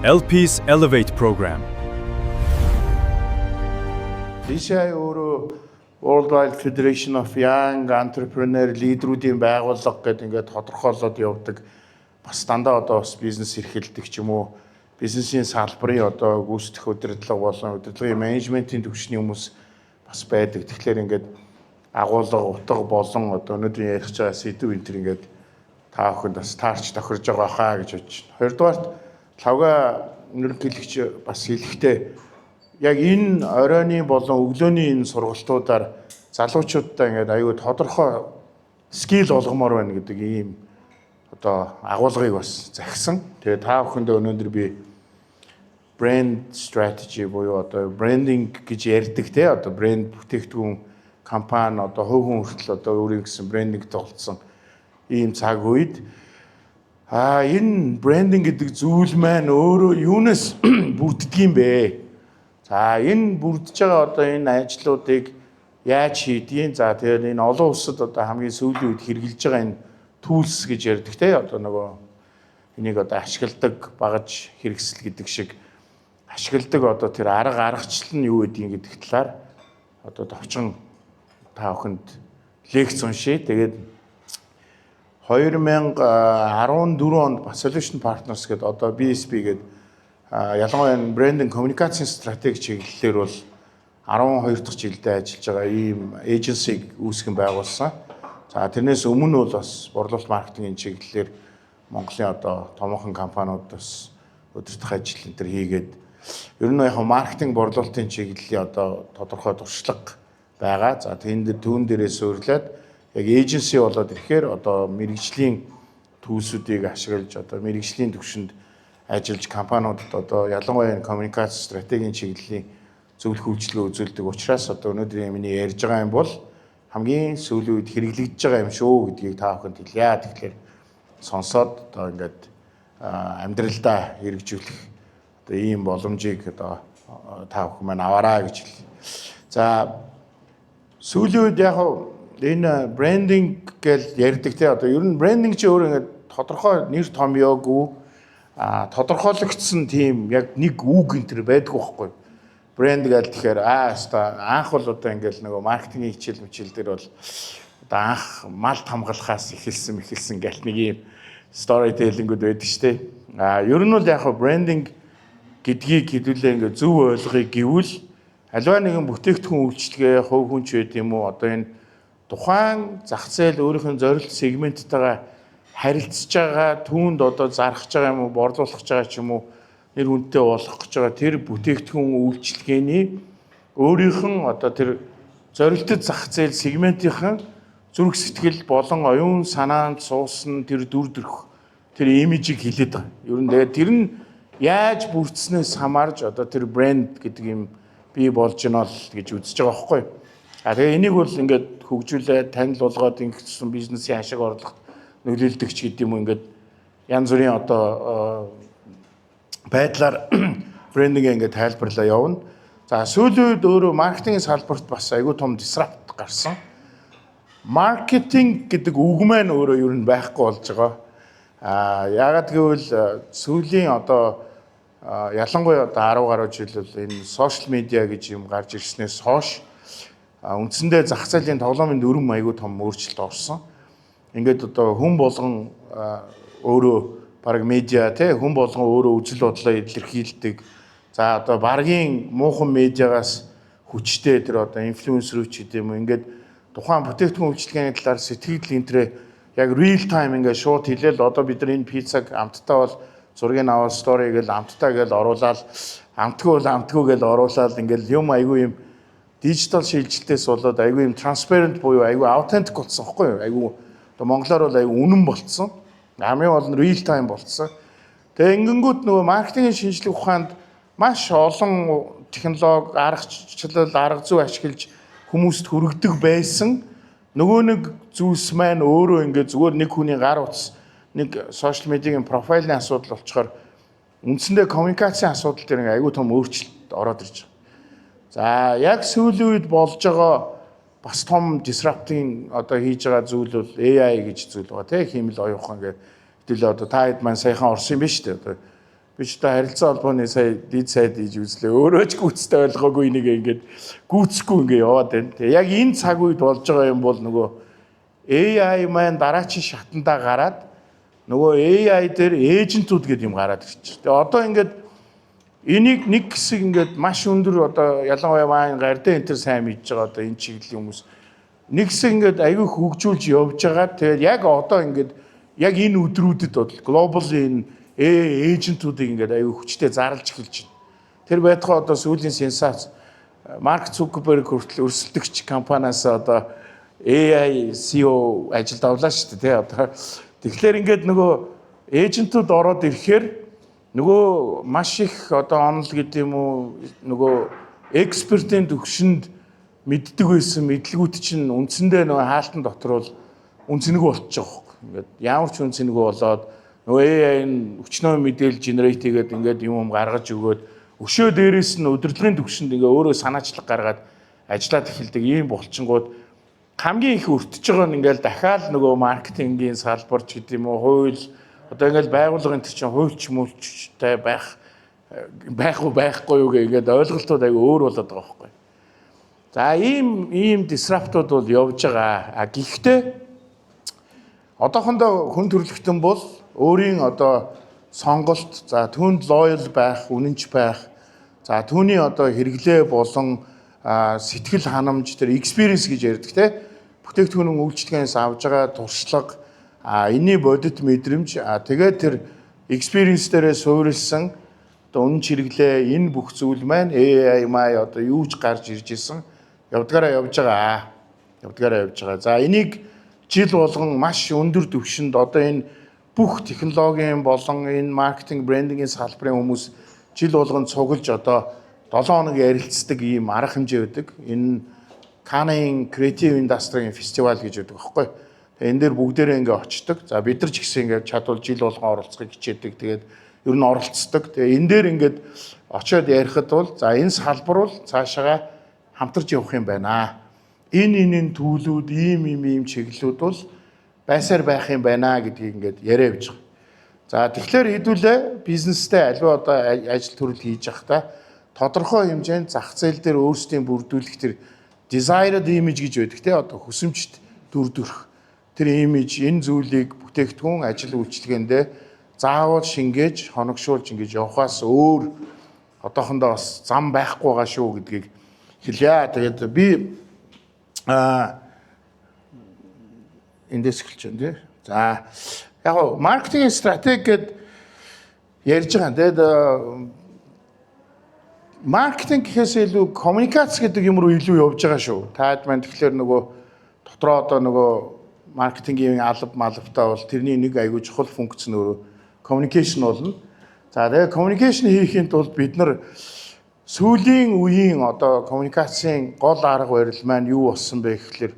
LP's Elevate program. DCI өөрөө Worldwide Federation of Young Entrepreneur лидерүүдийн байгууллага гэдэг ингээд тодорхойлоод явдаг. Бас дандаа одоо бас бизнес эрхэлдэг ч юм уу, бизнесийн салбарын одоо гүйцэтгэх удирдлага болон удирдлагын менежментийн төвчний хүмүүс бас байдаг. Тэгэхээр ингээд агуулга, утга болон одоо өнөөдөр ярих байгаа сэдв энэ төр ингээд та бүхэнд бас таарч тохирж байгаа хаа гэж бодож байна. Хоёрдугаарт лавга ерөнхийлөгч бас хэлэхдээ яг энэ оройны болон өглөөний энэ сургалтуудаар залуучуудаа ингээд аюу тодорхой скил олгомоор байна гэдэг ийм одоо агуулгыг бас захисан. Тэгээ та бүхэндээ өнөөдөр би брэнд strategy буюу одоо брендинг гэж ярьдаг те одоо брэнд бүтээгдэхүүн компани одоо хувь хүн хүртэл одоо өөрийн гэсэн брендинг тоглосон ийм цаг үед энэ брендинг гэдэг зүйл маань өөрөө юунаас бүрддэг юм бэ? За энэ бүрдэж байгаа одоо энэ ажлуудыг яаж хийдгийг за тэгээд энэ олон улсад одоо хамгийн сүүлийн үед хэрэгжилж байгаа энэ tools гэж ярьдаг те одоо нөгөө энийг одоо ашигладаг багаж хэрэгсэл гэдэг шиг ашигладаг одоо тэр аргачлал нь юу гэдгийг гэдэг талаар одоо товчхон та бүхэнд лекц уншия. Тэгээд 2014 онд Solution Partners гэдэг одоо BSP гэдэг ялангуяа брендинг коммуникацийн стратеги чиглэлээр бол 12 дахь жилдээ ажиллаж байгаа ийм эйженсиг үүсгэн байгуулсан. За тэрнээс өмнө бол бас борлуулалт маркетингийн чиглэлээр Монголын одоо томоохон компаниуд бас удирдах ажил энэ төр хийгээд ер нь яг маркетинг борлуулалтын чиглэлийн одоо тодорхой туршлага байгаа. За түүн дээрээс өөрлөд яг эйженси болоод ирэхээр одоо мэрэгжлийн төлсүүдийг ашиглаж одоо мэрэгжлийн түвшинд ажиллаж компаниудад одоо ялангуяа коммуникац стратегийн чиглэлийн зөвлөх үйлчилгээ үзүүлдэг учраас одоо өнөөдөр миний ярьж байгаа юм бол хамгийн сүүлийн үед хэрэглэгдэж байгаа юм шүү гэдгийг та бүхэнд хэлье. Тэгэхээр сонсоод одоо ингээд амьдралдаа хэрэгжүүлэх одоо ийм боломжийг одоо та бүхэн маань аваарай гэж хэлье. За сүүлийн үед яг энэ брендинг гэж ярьдаг те одоо ер нь брендинг чи өөр ингээд тодорхой нэр томьёогүй тодорхойлогдсон тийм яг нэг үг энэ төр байдгүй байхгүй. Брэнд гэдэг тэгэхээр анх бол одоо ингээл нөгөө маркетингийн хичээл дээр бол одоо анх мал хамгаалахаас эхэлсэн гэх нэг юм стори теллингүүд байдаг шүү дээ. Ер нь бол яг брендинг гэдгийг хэдүүлээ ингээд зөв ойлгохыг гэвэл аливаа нэгэн бүтээгдэхүүн үйлчилгээ хувь хүн ч байт юм уу одоо энэ тухайн зах зээл өөрийнх нь зорилт сегменттайгаа харилцаж байгаа түүнд одоо зархаж байгаа юм уу борлуулах гэж байгаа ч юм уу нэр хүнтэй болох гэж байгаа тэр бүтээгдэхүүн үйлчилгээний өөрийнх нь одоо тэр зорилттой зах зээл сегментийн зүрх сэтгэл болон оюун санаанд суусан тэр дүр төрх тэр имижийг хилээд байгаа. Ер нь тэгээд тэр нь яаж бүрдснээс хамаарж одоо тэр брэнд гэдэг юм бий болж гэнэ л гэж үзэж байгаа байхгүй. Тэгээ энийг бол ингээд хөгжүүлээд танил болгоод ингэсэн бизнесийн ашиг орлогот нөлөөлдөгч гэдэг юм ингээд янз бүрийн одоо байдлаар брендинг ингээд тайлбарлаа явна. За сүүлийн үед өөрөө маркетингийн салбарт бас айгүй том disrupt гарсан. Маркетинг гэдэг үг маань өөрөө ер нь байхгүй болж байгаа. Яагаад гэвэл сүүлийн одоо ялангуяа одоо 10 гаруй жил бол энэ сошиал медиа гэж юм гарч ирснээс хойш үндсэндээ зах зээлийн тоглоомын дүрм айгүй том өөрчлөлт орсон. Ингээд одоо хүн болгон өөрөө баг медиа те хүн болгон өөрөө үжил бодлоо илэрхийлдэг. За одоо багийн муухан медиагаас хүчтэй тэр одоо инфлюенсерүүд ч гэдэм юм ингээд тухайн бүтээгдэхүүн үйлчилгээний талаар сэтгэл энтрээ яг real time ингээд шууд хэлээл одоо бид нар энэ пиццаг амттай бол зургийг аваад стори гэл амттай гэл оруулаад амтгүй бол амтгүй гэл оруулаад ингээд юм айгүй юм дижитал шилжилтээс болоод айгүй юм transparent буюу айгүй authentic болсон хэвгүй юу айгүй одоо монголоор бол айгүй үнэн болцсон хамгийн бол real time болцсон. Тэгээ ингэнгүүт нөгөө маркетингийн шинжилгээ ухаанд маш олон технологи аргачлал арга зүй ашиглаж хүмүүст хүргэдэг байсан нөгөө нэг зүйлс маань өөрөө ингээд зүгээр нэг хүний гар утас нэг сошиал медиагийн профайлын асуудал болчоор үндсэндээ коммуникацийн асуудал дээр айгүй том өөрчлөлт ороод ирж байгаа. За яг сүүлийн үед болж байгаа бас том disrupting одоо хийж байгаа зүйл бол AI гэж зүйл байгаа тийм хэмэл оюухан гэдэг. Хэдүүлээ одоо та хэд маань саяхан орсон юм биш үү? Одоо би ч та харилцаа холбооны сая дид сайд хийж үзлээ. Өөрөө ч гүйцэд ойлгоогүй энийг ингээд гүйцэхгүй ингээд яваад байна. Тэгээ яг энэ цаг үед болж байгаа юм бол нөгөө AI маань дараачийн шатандаа гараад нөгөө AI дээр эйжентүүд гэдэг юм гараад ирчих. Тэгээ одоо ингээд энийг нэг хэсэг ингээд маш өндөр одоо ялангуяа маань гардаа энэ төр сайн мэдж байгаа одоо энэ чиглэлийн хүмүүс нэг хэсэг ингээд аягүй хөгжүүлж явж байгаа. Тэгээд яг одоо ингээд яг энэ өдрүүдэд бол глобал энэ эйжентүүдийг ингээд аягүй хүчтэй зарлж эхэлж байна. Тэр байтугай одоо сүүлийн сенсац Марк Цукерберг хүртэл өрсөлдөгч компаниас одоо AI CEO ажилд авлаа шүү дээ тий одоо. Тэгэхээр ингээд нөгөө эйжентүүд ороод ирэхээр нөгөө маш их одоо онол гэдэг юм уу нөгөө экспертийн төвшөнд мэддэг байсан мэдлгүүд чинь үндсэндээ нөгөө хаалтан дотор бол үнцэнэгүй болчих жоох. Ингээд ямар ч үнцэнэгүй болоод нөгөө AI-ын өчнөө мэдээлэл генерейт хийгээд ингээд юм гаргаж өгөөд өшөө дээрээс нь удирдлагын төвшөнд ингээ өөрөө санаачлаг гаргаад ажиллаад эхэлдэг ийм болчингууд хамгийн их өртөж байгаа нь ингээл дахиад нөгөө маркетингийн салбарч гэдэг юм уу хууль одоо ингээл байгууллагын тэр чинь хуульч мөлчтэй байхгүй юу гэдэг ойлголтууд аяга өөр болоод байгаа байхгүй. За ийм disrupt-ууд бол явж байгаа. Гэхдээ одоохондоо хүн төрөлхтөн бол өөрийн одоо сонголт за түүнд loyal байх, үнэнч байх. За түүний одоо хэрэглээ болон сэтгэл ханамж тэр experience гэж ярьдаг те. Бүтээгдэхүүн үйлчлэгээс авж байгаа туршлага энэний бодит мэдрэмж тэгээд тэр experience дээрээ суурилсан одоо үнэн хэрэглээ энэ бүх зүйл маань AI маа одоо юуж гарч ирж исэн явдгаараа явж байгаа. За энийг жил болгон маш өндөр түвшинд одоо энэ бүх технологийн болон энэ маркетинг брендингийн салбарын хүмүүс жил болгон цуглаж одоо 7 хоног ярилцдаг ийм арга хэмжээ байдаг. Энэ Cannes Creative Industry Festival гэж байдаг аахгүй. Тэгээ энэ дээр бүгдээрээ ингээ очдог. За бид нар ч гэсэн ингээ чадвал жил болгон оролцохыг хичээдэг. Тэгээд ер нь оролцдог. Тэгээ энэ дээр ингээд очиод ярихад бол за энэ салбар бол цаашаа хамтарч явах юм байна. Энэ төлөвүүд ийм чиглэлүүд бол байсаар байх юм байна гэдгийг ингээд яриа явж байгаа. За тэгэхээр хэдүүлээ бизнестэй аливаа одоо ажил төрөл хийж явахдаа тодорхой хэмжээнд зах зээл дээр өөрсдийн бүрдүүлэх тэр desired image гэж байдаг те одоо хүсэмжт дүрдэх тэр имиж энэ зүйлийг бүтээгдэхүүн ажил үйлчилгээндээ заавал шингээж хоногшуулж ингэж явахаас өөр одоохондоо бас зам байхгүй байгаа шүү гэдгийг хэлье. Тэгээд би эндээс эхэлж байна тий. За яг маркетинг стратеги гэд ярьж байгаа. Тэгээд маркетинг гэхээс илүү коммуникац гэдэг юм руу илүү явж байгаа шүү. Таад маань тэгэхээр нөгөө дотроо одоо нөгөө маркетингийн алба малбатаа бол тэрний нэг аягүй чухал функц нь communication болно. За тэгээ communication хийхэд бол бид нар сүүлийн үеийн одоо коммуникацийн гол арга барил маань юу болсон бэ гэхэлэр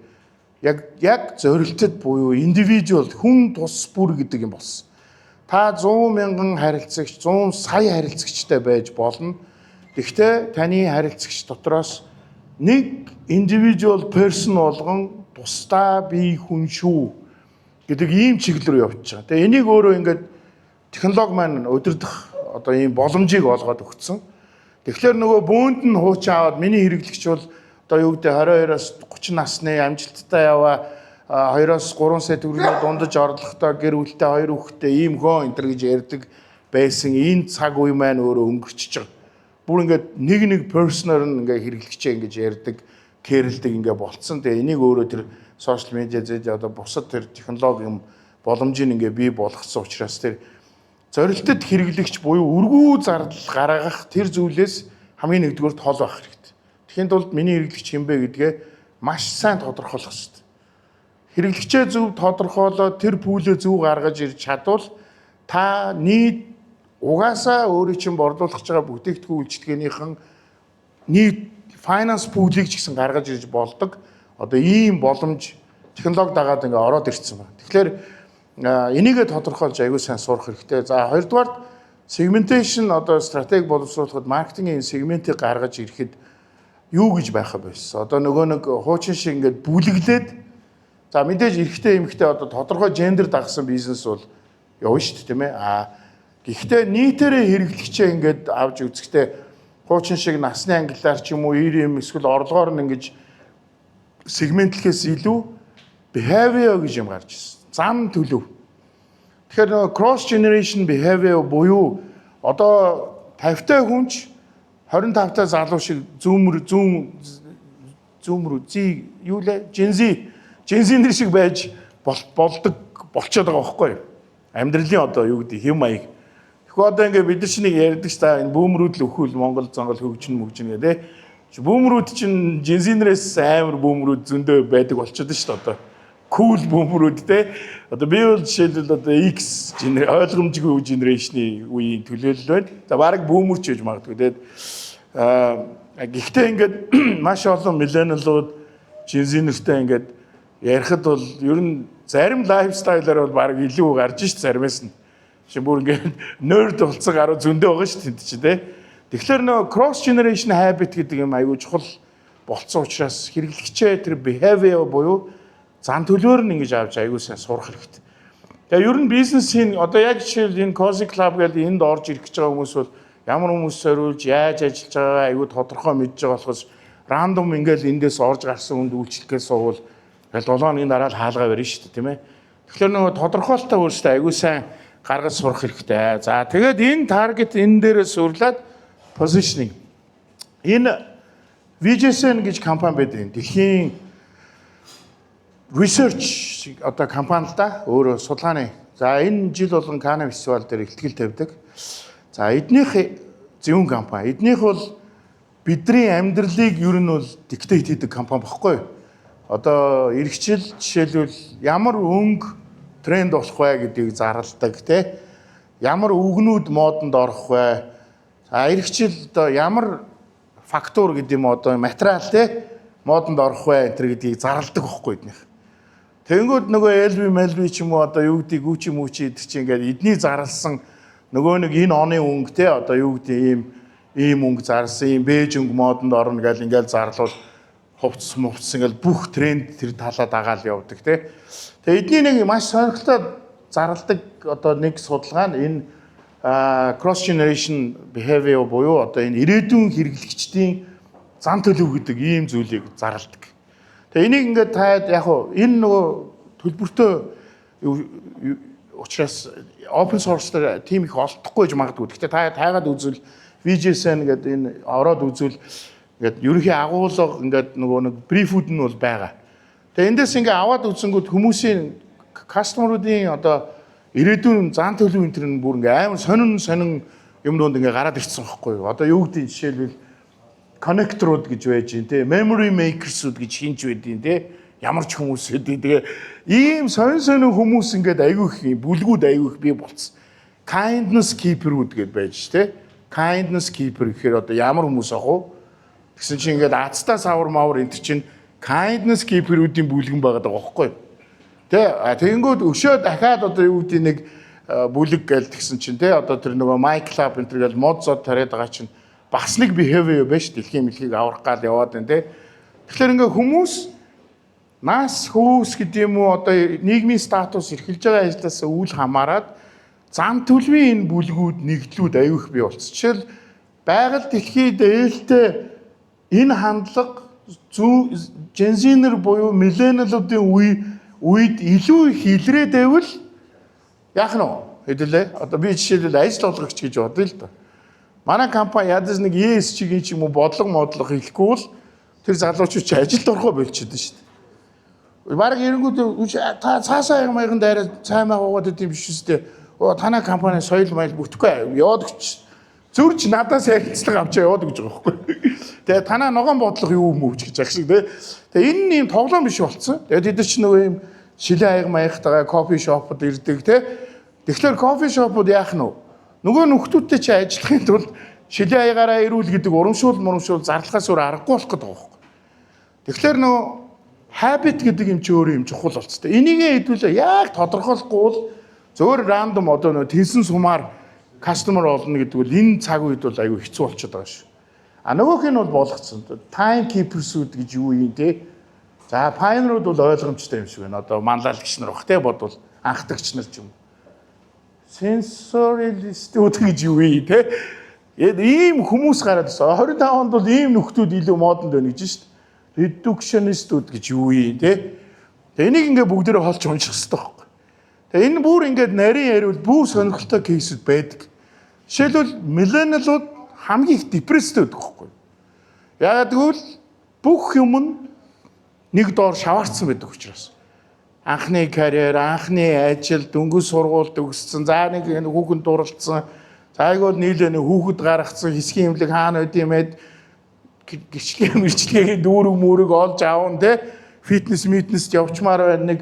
яг зорилтод буюу individual хүн тус бүр гэдэг юм болсон. Та 100 мянган харилцагч 100 сая харилцагчтай байж болно. Гэхдээ таны харилцагч дотроос нэг individual person болгон тусдаа бие хүн шүү гэдэг ийм чиглэл рүү явж байгаа. Тэгээ энийг өөрөө ингээд технологи маань удирдах одоо ийм боломжийг олгоод өгсөн. Тэгэхээр нөгөө бөөнд нь хууч аваад миний хэрэглэгч бол одоо юу гэдэг 22-оос 30 насны амжилттай яваа 2-оос 3 сая төгрөгийн дундаж орлоготой гэр бүлтэй 2 хүүхэдтэй ийм хөө энэ гэж ярьдаг байсан энэ цаг үе маань өөрөө өнгөрчихөж байгаа. Бүр ингээд нэг персонер нь ингээ хэрэглэгчээ ингэж ярьдаг, кэрлдэг ингээ болцсон. Тэгээ энийг өөрөө тэр сошиал медиа зэд одоо бусад тэр технологи юм боломжийг ингээ бий болгосон учраас тэр зорилтод хэрэглэгч буюу өргүү зардал гаргах тэр зүйлээс хамгийн нэгдүгээр тол байх хэрэгтэй. Тэгэхэд бол миний хэрэглэгч юм бэ гэдгээ маш сайн тодорхойлох хэрэгтэй. Хэрэглэгчээ зөв тодорхойлоод тэр пүүлээ зөв гаргаж ирж чадвал та нийт угаасаа өөрийн чинь борлуулах байгаа бүтээгдэхүүн үйлчлэгээнийхэн нийт finance пүүлийг ч гэсэн гаргаж ирж болдог. Одоо ийм боломж технологи дагаад ингээ ороод ирсэн байна. Тэгэхээр энийгээ тодорхойлж аягүй сайн сурах хэрэгтэй. За хоёрдугаар segmentation одоо стратеги боловсруулахад маркетингийн сегментийг гаргаж ирэхэд юу гэж байхаа байсан. Одоо нөгөө нэг хуучин шиг ингээд бүлэглээд за мэдээж эрэгтэй эмэгтэй одоо тодорхой гендер дагсан бизнес бол явна шүү дээ тийм ээ. Гэхдээ нийтээрээ хэрэглэгчээ ингээд авч үзэхдээ хуучин шиг насны ангиллаар ч юм уу ийм эсвэл орлогоор нь ингэж сегментлэхээс илүү behavior гэж юм гарч ирсэн. Зам төлөв. Тэгэхээр нөгөө cross generation behavior буюу одоо 50-тай хүнч 25-тай залуу шиг зүүмэр юу лээ Gen Z шиг байж болдог болчиход байгаа байхгүй юу? Амьдралын одоо юу гэдэг хэм маяг. Тэгэхээр одоо ингээд бид нар чинь ярьдаг ч та энэ бүүмрүүд л өхвөл Монгол зонгол хөгжин гэдэг. Бүүмрүүд чинь Gen Z-нээс амар бүүмрүүд зөндөө байдаг болчиход шүү дээ одоо. Cool бүүмрүүд те. Одоо би бол жишээлбэл одоо X ойлгомжгүй генерашны үеийн төлөөлөл байна. За баг бүүмөрч гэж магадгүй. Тэгээд гэхдээ ингээд маш олон миллениалууд Gen Z-нэртэй ингээд ярихад бол ер нь зарим лайфстайлаар бол баг илүү гарч шít заримаас нь. Чи бүр ингээд nerd болцсон гаруу зөндөө байгаа шүү дээ чи те. Тэгэхээр нөгөө cross generation habit гэдэг юм аягүй чухал болцсон учраас хэрэглэгчээ тэр behavior буюу зан төлөөр нь ингэж авч аягүй сайн сурах хэрэгтэй. Тэгээ ер нь бизнесийн одоо яг жишээл энэ Cozy Club гэдэг энд орж ирэх гэж байгаа хүмүүс бол ямар хүмүүс зориулж яаж ажиллаж байгаа аягүй тодорхой мэдж байгаа болохоос рандом ингээл эндээс орж гарсан хүнд үйлчлэхээс суувал ингээл 7 хоногийн дараа л хаалгаа барина шүү дээ тийм ээ. Тэгэхээр нөгөө тодорхойлолттой өөрсдөө аягүй сайн гаргаж сурах хэрэгтэй. За тэгээд энэ таргет энэ дээрээ сурлаад positioning. Энэ VJSN гэж компани байдаг. Дэлхийн research одоо компани л да өөрөө судалгааны. За энэ жил болгон Cannes фестивал дээр ихтгэл тавьдаг. За эднийх зөвүүн компани. Эднийх бол бидний амьдралыг ер нь бол диктейт хийдэг компани багхгүй юу? Одоо эргэжил жишээлбэл ямар өнгө тренд болох вэ гэдгийг зарладаг тий. Ямар үгнүүд модонд орох вэ? За эргэжил одоо ямар фактур гэдэг юм одоо материал тий модонд орох вэ энэ гэдгийг зарладаг байхгүй эднийх. Тэнгүүд нөгөө LV ч юм уу одоо юу гэдэг гүчи мүчи гэдэг чинь ингээд эдний зарлсан нөгөө нэг энэ оны өнгө те одоо юу гэдэг ийм өнгө зарлсан ийм бэж өнгө модонд орно гэл ингээд зарлуул хувцс ингээл бүх тренд тэр талаа дагаал явдаг те. Тэгээ эдний нэг маш сонирхолтой зарладаг одоо нэг судалгаа нь энэ cross generation behavior буюу одоо энэ ирээдүйн хэрэглэгчдийн зан төлөв гэдэг ийм зүйлийг зарладаг. Тэгээ энийг ингээд таад яг хуу энэ нөгөө төлбөртөө учраас open source дээр тийм их олдохгүй гэж магадгүй. Гэхдээ та таагаад үзвэл VJSN гэдэг энэ ороод үзвэл ингээд ерөнхий агуулга ингээд нөгөө нэг брифүүд нь бол байгаа. Тэгээ эндээс ингээд аваад үзсэнгүүд хүмүүсийн кастомеруудын одоо ирээдүйн зан төлөв энэ төр нь бүр ингээд амар сонин юм донд ингээд гараад ирсэн байхгүй юу? Одоо юу гэдэг жишээлбэл connector-ууд гэж байж гин те memory makers-ууд гэж хинж байдیں۔ Те ямар ч хүмүүс хэдий тэгээ ийм сонин хүмүүс ингээд айгүйх бүлгүүд айгүйх бий болцсон. Kindness keeper-ууд гэж байж те kindness keeper гэхээр одоо ямар хүмүүс ах уу гэсэн чинь ингээд азтаа савар мавар энэ чинь kindness keeper-уудын бүлгэн байгаа даа байхгүй те тэгэнгүүт өшөө дахиад одоо юу гэдэг нэг бүлэг гээл тэгсэн чинь те одоо тэр нөгөө My Club энэ төр гээл мод зод тариад байгаа чинь бас нэг behavior байж дэлхийн мэлхийг аврах гал яваад байна те. Тэгэхээр ингээ хүмүүс нас хөөс гэдэг юм уу одоо нийгмийн статус эрхэлж байгаа ажлаас үл хамааран зан төлөвийн энэ бүлгүүд нэгдлүүд аюух бий болц. Жишээл байгаль дэлхийд ээлтэй энэ хандлага Gen Z-нэр буюу миллениалуудын үед илүү их илрээд байвал яах нь вэ? Хэдүүлээ. Одоо би жишээлбэл ажил олгогч гэж бодъё л доо. Манай компани ядаж нэг ESG-ийн ч юм уу бодлого модлого хийхгүй бол тэр залуучууд ч ажилд орохоо болчиход шүү дээ. Бараг эрэнгүүд та цаасаа ягмайган дайраа цаймаа гоогаад идэм биш үстэй. Танай компани соёл майл бүтэхгүй яваад гэж зөрж надаас ярилцлага авчаа яваад гэж байгаа байхгүй. Тэгээ танай ногоон бодлого юу юм уу гэж ах шиг тий. Тэгээ энэ юм тоглоом биш болцсон. Тэгээ тэд чинь нөгөө юм шилэн аяг маягтайгаа кофе шопод ирдэг тий. Тэгэхээр кофе шопод яах нь вэ? Нөгөө нөхдүүдтэй чи ажиллахын тулд шилэн аягаараа ирүүл гэдэг урамшуул зарлахаас өөр аргагүй болох гэдэг байгаа байхгүй. Тэгэхээр нөгөө habit гэдэг юм чи өөр юм чухал болцтой. Энийгээ хэдүүлээ яг тодорхойлохгүй бол зөөр рандом одоо нөгөө тэнсэн сумаар customer олно гэдэг бол энэ цаг үед бол аюу хэцүү болчиход байгаа шүү. А нөгөөх нь бол болгоцсон. Time keepers-үүд гэж юу юм те. За pioneer-ууд бол ойлгомжтой юм шиг байна. Одоо манлайлагч нар бах те бодвол анхдагч нар ч юм. Sensoralistүүд гэж юу вэ те? Ийм хүмүүс гараад ирсэн. 25 онд бол ийм нөхдүүд илүү модонд байна гэж шүү дээ. Reductionistүүд гэж юу вэ те? Энийг ингээ бүгдээрээ холж унших хэрэгтэй байхгүй. Тэгээ энэ бүр ингээд нарийн яриул бүр сонирхолтой кейсүүд байдаг. Жишээлбэл millennial-ууд хамгийн их депресстэй байдаг байхгүй. Яагаад гэвэл бүх юм нь нэг доор шаваарцсан байдаг учраас. Анхны карьер, анхны ажил, дөнгөж сургууль төгссөн, за нэг хүүхэнд дурлцсан, зайгуул нийлээ нэг хүүхэд гаргацсан, хэсгийн имлэг хаана байд юм эд гिचлэгийн дүүрэг мөрөг олж аавн те фитнес явчмаар байна нэг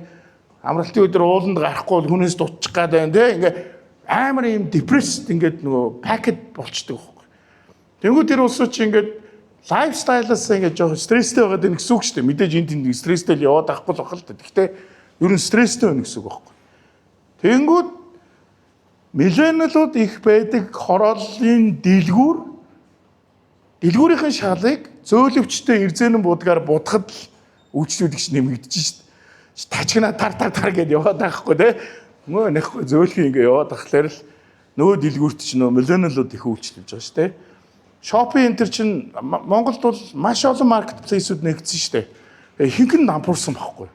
амралтын өдөр ууланд гарахгүй хүнээс дутчих гад байна те ингээ амар юм депресд ингээд нөгөө пакет болчдөг байхгүй. Тэнгүү тэр улсууд чи ингээд лайфстайлаас ингээд жоох стресстэй байгаад байна гэсэн үг шүү дээ. Мэдээж энэ тэнд стресстэй л яваад авахгүй л бахал та. Гэхдээ ер нь стресстэй байна гэсэн үг байхгүй. Тэнгүүд миллениалууд их байдаг хорооллын дэлгүүрийн шалыг зөөлөвчтэй эрзэнэн будгаар будахад л үйлчлүүлэгч нэмэгдэж шít. Тачгна тар гэдээ яваад байхгүй те. Мөө нэхгүй зөөлхий ингээ яваад ахлаар л нөө дэлгүүрт ч нөө миллениалууд их үйлчлүүлж байгаа шүү дээ. Shopee энэ төр чинь Монголд бол маш олон маркетплейсүүд нэгдсэн шүү дээ. Хинхэн нампуурсан байхгүй.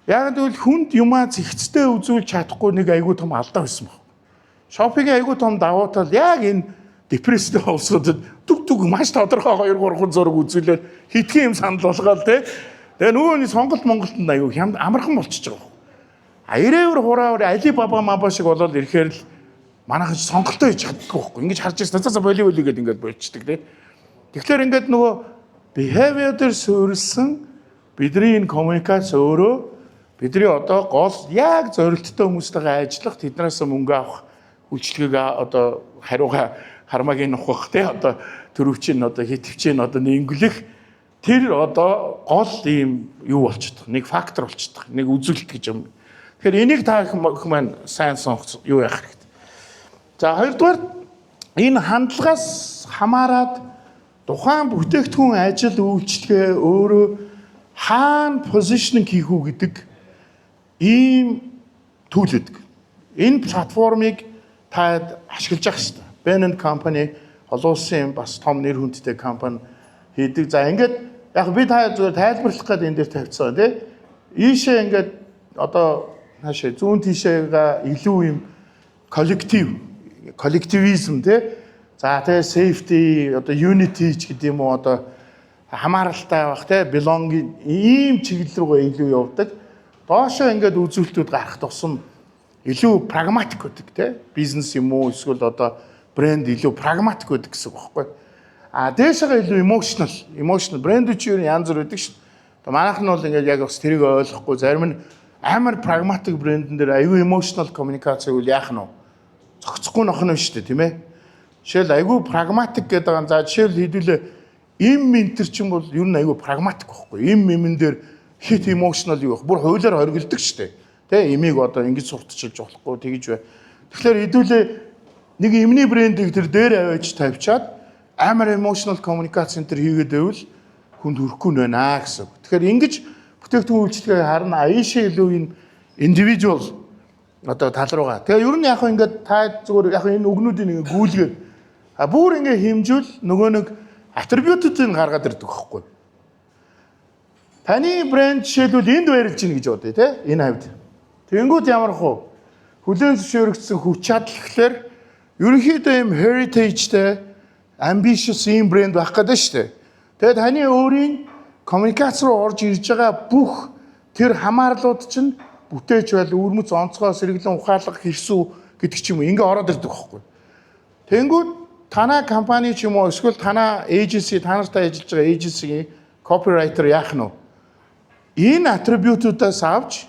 Яг л хүнд юмаа зэгцтэй үзүүлж чадахгүй нэг айгүй том алдаа байсан баг. Shopee-гийн айгүй том давуу тал яг энэ депресстэй улсуудад түг маш тодорхой 2-3 зураг үзүүлээд хитгэн юм санал болгоол те. Тэгээ нөгөөний Сонголт Монголд айгүй амархан болчихж байгаа. Ирээвэр хураавар Alibaba мабаа шиг болоод ирэхээр л манайхан сонголтоо хийж чаддаггүй байхгүй. Ингэж харж ирсэн цаа боли гэдэг ингээд болчихдаг те. Тэгэхээр ингээд нөгөө behavior дээр суурилсан бидний энэ коммуникац өөрөө бидний одоо гол яг зорилттой хүмүүстэйгээ ажиллах тэднээс мөнгө авах үйлчлэгийг одоо хариугаа хармаагийн нухах те одоо төрөвчин одоо хитвчин одоо нэнгүлэх тэр одоо гол ийм юу болчихдог. Нэг фактор болчихдог. Нэг үзүүлэлт гэж юм. Тэгэхээр энийг та их маань сайн сонгох юу яах хэрэгтэй. За хоёрдугаар энэ хандлагаас хамаарат тухайн бүтээгдэхүүн ажил үйлчлэгээ өөрөө хаана позишнинг хийх үү гэдэг ийм түүл өгдөг. Энэ платформыг та ашиглаж явах хэрэгтэй. Bain & Company олон улсын бас том нэр хүндтэй компани хийдэг. За ингээд яг би та зүгээр тайлбарлах гэдэг энэ дээр тавьчихсан тий. Ийшээ ингээд одоо хаашаа зүүн тишээга илүү юм коллективизм тий. За тэгээ safety одоо unity ч гэдэг юм уу одоо хамааралтай байх тий belonging ийм чиглэл рүүгээ илүү явдаг. Доошоо ингээд үзүүлэлтүүд гарах тусам илүү прагматик байдаг тий. Бизнес юм уу эсвэл одоо брэнд илүү прагматик байдаг гэсэн үг байхгүй. А дээшээ илүү emotional брэнд ч юу янз бүр байдаг шүү. Одоо манайх нь бол ингээд яг бас тэрийг ойлгохгүй зарим нь амар прагматик брэндэн дээр аюу emotional communication үл яах нь вэ? Зохицохгүй нөх нь шүү дээ тийм ээ. Жишээл аюу прагматик гэдэг байгаа. За жишээл хэдүүлээ им ментер чинь бол ер нь аюу прагматик байхгүй. Имэн дээр хит emotional юу вэ? Бүр хуулиар хоригддаг шүү дээ. Тэ имийг одоо ингэж сурталчилж болохгүй тэгж бай. Тэгэхээр хэдүүлээ нэг имний брендийг тэр дээр аваач тавьчаад амар emotional communication тэр хийгээд байвал хүнд хүрэхгүй байна гэсэн. Тэгэхээр ингэж бүтээгдэхүүн үйлчлэгээ харна аашаа илүү энэ individual одоо тал руугаа. Тэгээ ер нь яг ингээд та зүгээр яг энэ үгнүүдийг нэг гүйлгээд бүр ингээд хэмжүүл нөгөө нэг атрибутуудыг гаргаад ирдэг байхгүй. Таны брэнд жишээлбэл энд байрлаж гин гэж бодъё те энэ хавьд. Тэнгүүд ямар хөө хүлээн зөвшөөрөгдсөн хүч чадал гэхлээр ерөнхийдөө юм heritage-тэй ambitious ийм брэнд байх гэдэг шүү дээ. Тэгээд таны өөрийн коммуникац руу орж ирж байгаа бүх тэр хамаарлууд чинь бүтээч байл үрмэц онцгой сэргэлэн ухаалаг хэрсүү гэдэг ч юм уу ингээ ороод ирдэг байхгүй. Тэнгүүд танай компани ч юм уу эсвэл танай эйженси та нартай ажиллаж байгаа эйженсигийн копирайтер яах нь вэ? Энэ атрибутуудаас авч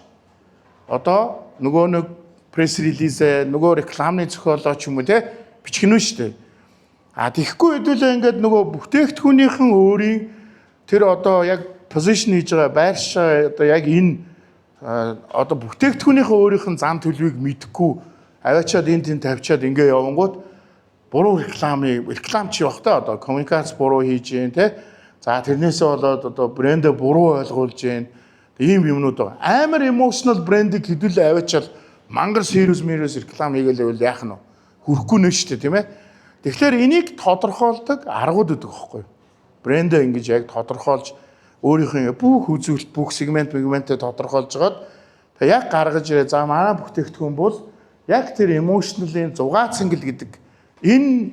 одоо нөгөө нэг пресс релиз нөгөө рекламны зохиолоо ч юм уу те бичих нь шүү дээ. А тэгэхгүй хэдүүлээ ингээд нөгөө бүтээгдэхүүнийхэн өөрийн тэр одоо яг позишн хийж байгаа байршаа одоо яг энэ одоо бүтээгдэхүүнийхэн өөрийнх нь зам төлөвийг мэдэхгүй аваачаад энэ тийм тавьчаад ингээ явангууд буруу рекламч явах та одоо коммуникац буруу хийж гэн те. За тэрнээсээ болоод одоо брэндээ буруу ойлгуулж гэн ийм юмнууд байгаа. Амар emotional брендийг хэдүүлээ аваачаал мангар serious реклам хийгээл яах нь хүрэхгүй нэ шүү дээ тийм ээ. Тэгэхээр энийг тодорхойлдог аргууд өгдөг байхгүй юу? Брэндээ ингэж яг тодорхойлж өөрийнхөө бүх үзүүлэлт, бүх сегментээ тодорхойлж жагаад яг гаргаж ирээ. За манай бүтээгдэхүүн бол яг тэр emotional-ийн зугаацангэл гэдэг энэ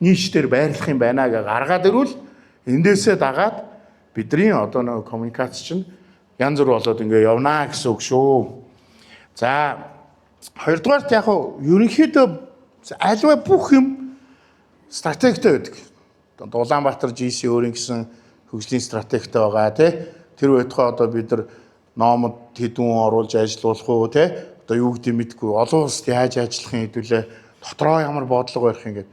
ниш дээр байрлах юм байна гэж гаргаад ирвэл эндээсээ дагаад бидний одоо нэг коммуникац чинь янз бүр болоод ингээ явнаа гэсэн үг шүү. За хоёрдугаарт яг ерөнхийдөө альва бүх юм стратегтэй байдаг. Улаанбаатар GC өөрийн гэсэн хөгжлийн стратегтэй байгаа тий. Тэр байтугай одоо бид нар номод хэдүүн оруулж ажиллуулах уу тий. Одоо юу гэдэг мэдгүй олон улсад яаж ажиллахын хэдүүлээ дотроо ямар бодлого барих ингээд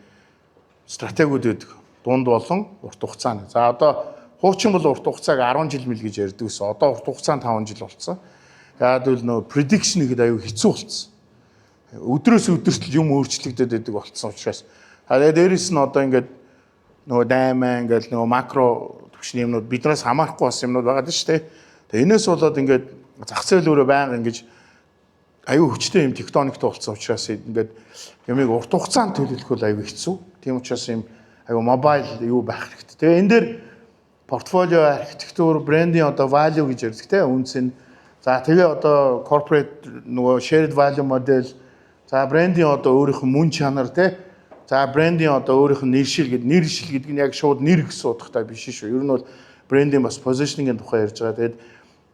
стратегиуд байдаг. Дунд болон урт хугацааны. За одоо хуучин бол урт хугацааг 10 жил мэл гэж ярьдаг гэсэн. Одоо урт хугацаанд 5 жил болцсон. Яагаад гэвэл нөө prediction гэдэг аюу хэцүү болцсон. Өдрөөс өдөрт юм өөрчлөгдөд байдаг болцсон учраас. Тэгээд дээрэс нь одоо ингээд нөгөө даймаа ингээд нөгөө макро төвчний юмнууд биднээс хамаарахгүй бас юмнууд байгаа шүү дээ. Тэгээд энэс болоод ингээд зах зээл өөрөө байнга ингэж аюу хүчтэй юм тектониктэй болцсон учраас ингээд юмыг урт хугацаанд төлөвлөх бол аюу хэцүү. Тийм учраас юм аюу мобайл юу байх хэрэгтэй. Тэгээ энэ дээр портфолио архитектур, брендинг одоо value гэж ярьдаг те үнс нь. За тэгээ одоо corporate нөгөө shared value model. За брендинг одоо өөрийнх нь мөн чанар те. За брендинг одоо өөрийнх нь нэршил гэдэг нь яг шууд нэр гэсэн утгатай биш шүү. Ер нь бол брендинг бас positioning-ийн тухай ярьж байгаа. Тэгээд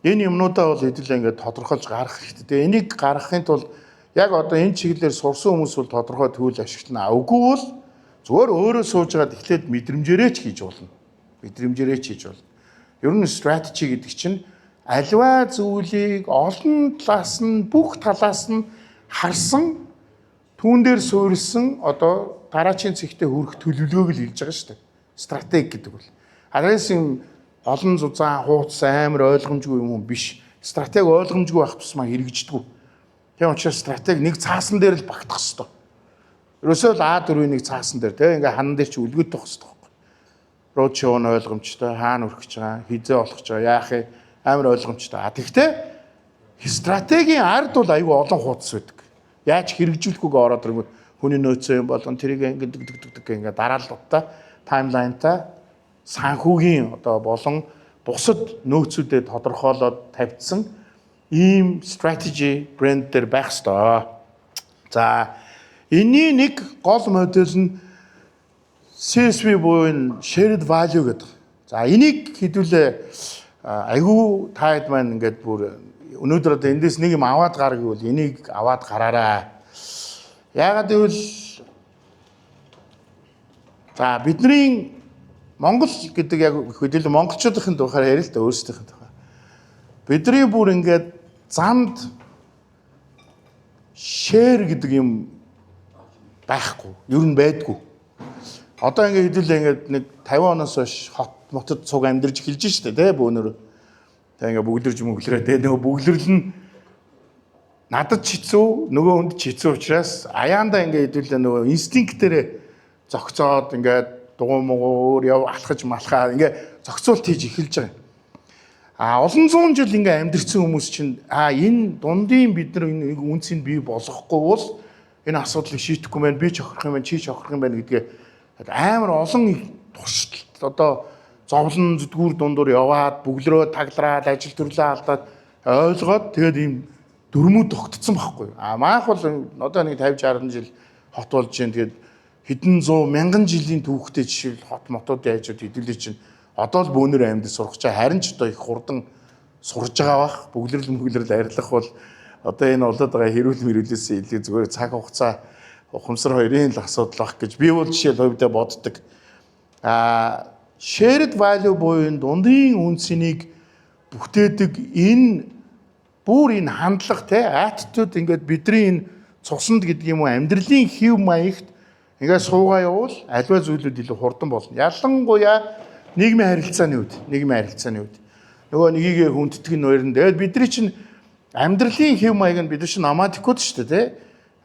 энэ юмнуудаа бол хэдүүлээ ингээд тодорхойлж гаргах хэрэгтэй. Тэгээ энийг гаргахын тулд яг одоо энэ чиглэлээр сурсан хүмүүс бол тодорхой төвөл ашиглана. Үгүй бол зүгээр өөрөө сууж байгаа эхлээд мэдрэмжээрээ ч хийж болно. Мэдрэмжээрээ ч хийж болно. Ер нь strategy гэдэг чинь альва зүйлийг олон талаас нь бүх талаас нь харсан түүн дээр суурилсан одоо дараачийн цэгтээ хүрэх төлөвлөгөөг л хэлж байгаа шүү дээ. Стратеги гэдэг бол. Харин юм олон зузаан хууц амар ойлгомжгүй юм биш. Стратеги ойлгомжгүй байх тусмаа хэрэгждэггүй. Тийм учраас стратеги нэг цаасан дээр л багтах хэрэгтэй. Ерөөсөө л А4-ийн нэг цаасан дээр тийм ингээ хаан дээр чи үлгүйдэх хэрэгтэй байхгүй. Род шоу нь ойлгомжтой, хаана өрөх гэж байгаа, хизээ болох гэж байгаа, яах юм амар ойлгомжтой. Тэгэхдээ стратегийн ард бол аюу олон хуудас байдаг. Яаж хэрэгжүүлэхгүйгээ ороод ирэнгүүт хүний нөөцөө юм болгон тэрийг ингээ дараалалтаа таймлайнтай санхүүгийн одоо болон бусад нөөцүүдэд тодорхойлоод тавьдсан ийм strategy брэнд дээр байх ёстой. За энэний нэг гол модель нь CSV буюу shared value гэдэг. За энийг хэдүүлээ айгүй таад маань ингээд бүр өнөөдөр одоо эндээс нэг юм аваад гар гэвэл энийг аваад гараарай. Яагаад гэвэл за бидний Монгол гэдэг яг хэдүүлээ монголчуудын тухаар ярил л да өөрсдийнх нь тухай. Бидний бүр ингээд замд share гэдэг юм байхгүй. Ер нь байдгүй. Одоо ингээд хэдүүлээ ингээд нэг 50 оноос хойш хот мотод цуг амьдарч эхэлж штэ тий бөөнөр. Тэгээ ингээд бүглэрж мөглөрөө тий нөгөө бүглэрл нь надад ч хэцүү нөгөө хүнд ч хэцүү учраас аяанда ингээд хэдүүлээ нөгөө инстинктээр зогцоод ингээд дугуй муур яв алхаж малхаа ингээ зохицуулт хийж эхэлж байгаа. Олон зуун жил ингээ амьдэрсэн хүмүүс чинь энэ дундын бид нар энэ үнцийг бий болгохгүй бол энэ асуудлыг шийдэхгүй байх, би ч охирох юм байна, чи ч охирох юм байна гэдгээ амар олон туршилт одоо зовлон зүтгүүр дундуур яваад бүглөрөө таглараад ажил төрлөө алдаад ойлгоод тэгээд ийм дөрмүүд тогтцсон байхгүй. Маах бол одоо нэг 50 60 жил хот болж чинь тэгээд хэдэн зуун мянган жилийн түүхтэй жишээл хот мотуудын ажууд хэдүүлээ чинь одоо л бөөнөр амьд сурах чаа харин ч одоо их хурдан сурж байгаа бах бүглэрл арилах бол одоо энэ болоод байгаа хэрүүл мэрүүлээсээ илүү зүгээр цаг хугацаа ухамсар хоёрын л асуудал бах гэж би бол жишээл хувьдаа боддог. Shared value буюу дундын үнцнийг бүтээдэг энэ бүр энэ хандлага те attitude ингээд бидний энэ цуснд гэдэг юм уу амьдралын хэв маягт ингээд суугаа явуул альва зүйлүүд илүү хурдан болно. Ялангуяа нийгмийн харилцааны үед. Нөгөө нэгийгээ хүнддэг нь нойрон. Тэгээд бидний чинь амьдралын хэв маяг нь бид чинь номадикуд шүү дээ, тий?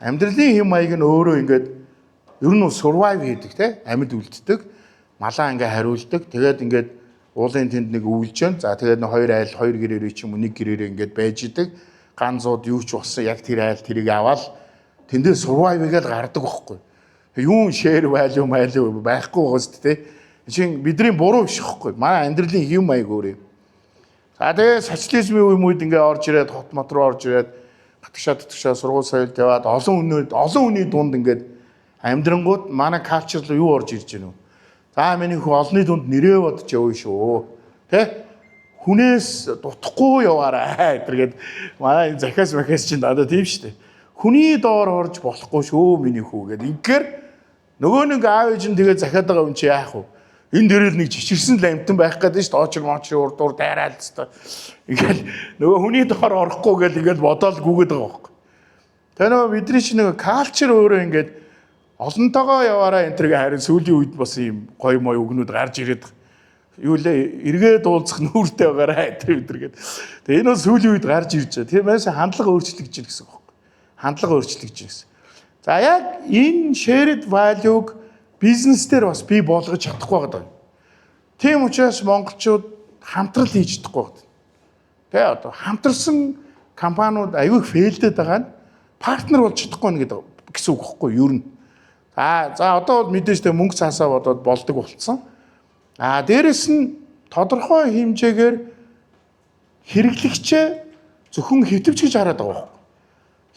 Амьдралын хэв маяг нь өөрөө ингээд ер нь survive хийдэг, тий? Амьд үлддэг, малаа ингээд хариулдаг. Тэгээд ингээд уулын тэнд нэг өвлж जैन. За тэгээд хоёр айл хоёр гэрээрээ ч юм уу нэг гэрээрээ ингээд байж идэг. ганзууд юу ч болсон яг тэр айл тэрийг аваад тэндээ survive гэж гардаг байхгүй. Юу share value байхгүй гоос тэ. Чин бидний буруу биш байхгүй. Манай амьдралын хэм маяг өөр юм. За тэгээ социализмын үед ингээ орж ирээд хот мот руу орж ирээд татгшаа сургууль соёлд яваад олон хүний дунд ингээд амьдрангууд манай culture руу юу орж ирж байна вэ? За миний хүү олонний дунд нэрээ бодож явна шүү. Тэ? Хүнээс дутхгүй яваарай гэдэргээд манай захиас чинь надад тийм шүү дээ. Хүний доор орж болохгүй шүү миний хүү гэдэг. Ингээр нөгөө нэг аав ээж нь тэгээд захиад байгаа юм чи яах вэ? Энэ дээрэл нэг жичирсэн ламтан байх гэдэг шүү дээ. Очир урдуур дайраад хэвээр. Ингээл нөгөө хүний доор орохгүй гэл ингээл бодоол гүгээд байгаа байхгүй. Тэгээ нөгөө бидний чинь нөгөө culture өөрөө ингээд олонтойгоо яваараа энэ төргээ харин сүүлийн үед бас ийм гоё мой үгнүүд гарч ирээд юу лээ эргээд уулзах нүүртэй байгаараа тэргээд. Тэгээ энэ бол сүүлийн үед гарч ирж байгаа. Тиймээс хандлага өөрчлөгдөж байна гэсэн үг байна. Хандлага өөрчлөгдөж байна гэсэн. За яг энэ shared value-г бизнес дээр бас бий болгож чадахгүй байгаа. Тийм учраас монголчууд хамтрал хийж чадахгүй байгаа. Тэгээ одоо хамтарсан компаниуд аягүй фейлдэд байгаа нь партнер болж чадахгүй нэг гэсэн үг байхгүй юу ер нь. За одоо бол мэдээж тэ мөнгө цаасаа бодоод болдог болцсон. Дээрэс нь тодорхой хэмжээгээр хэрэглэгчээ зөвхөн хэтвч гэж хараад байгаа байхгүй.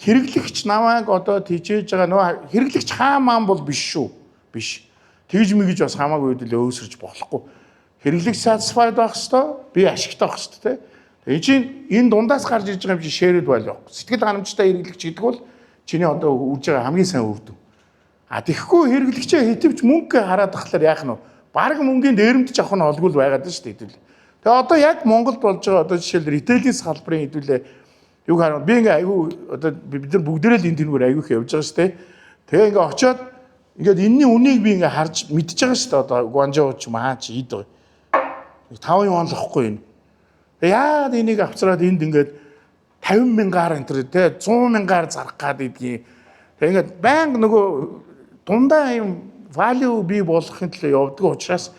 Хэрэглэгч намайг одоо тижээж байгаа нөө хэрэглэгч хаамаан бол биш шүү. Биш. Тэгж мэгж бас хамаагүй үдэл өөсөрж болохгүй. Хэрэглэгч satisfied байх хэвээр би ашигтай байх хэвээр тэ. чинь энэ дундаас гарч ирж байгаа юм чи shared value байхгүй. Сэтгэл ханамжтай хэрэглэгч гэдэг бол чиний одоо үрж байгаа хамгийн сайн үр дүн. Тэгэхгүй хэрэглэгчээ хэтвч мөнгө хараад тахлаар яах нь вэ? Бараг мөнгөний дээрэмдж авах нь олгүй байгаад байна шүү дээ хэдүүлээ. Тэгээ одоо яг Монголд болж байгаа одоо жишээл ритейлийн салбарын хэдүүлээ юу хараа би ингээ айгүй одоо бид нар бүгдээрээ л энэ тэнгээр айгүйх явж байгаа шүү дээ. Тэгээ ингээ очиод ингээд энэний үнийг би ингээ харж мэдчихэж байгаа шүү дээ одоо Гуанчжоу ч маач ийд байгаа. 5 юан л واخгүй энэ. Яагаад энийг авцраад энд ингээд 50 мянгаар энэ тэ 100 мянгаар зарах гад идгийг. Тэгээ ингээд байнга нөгөө дундаа юм value бий болгохын төлөө явдаг учраас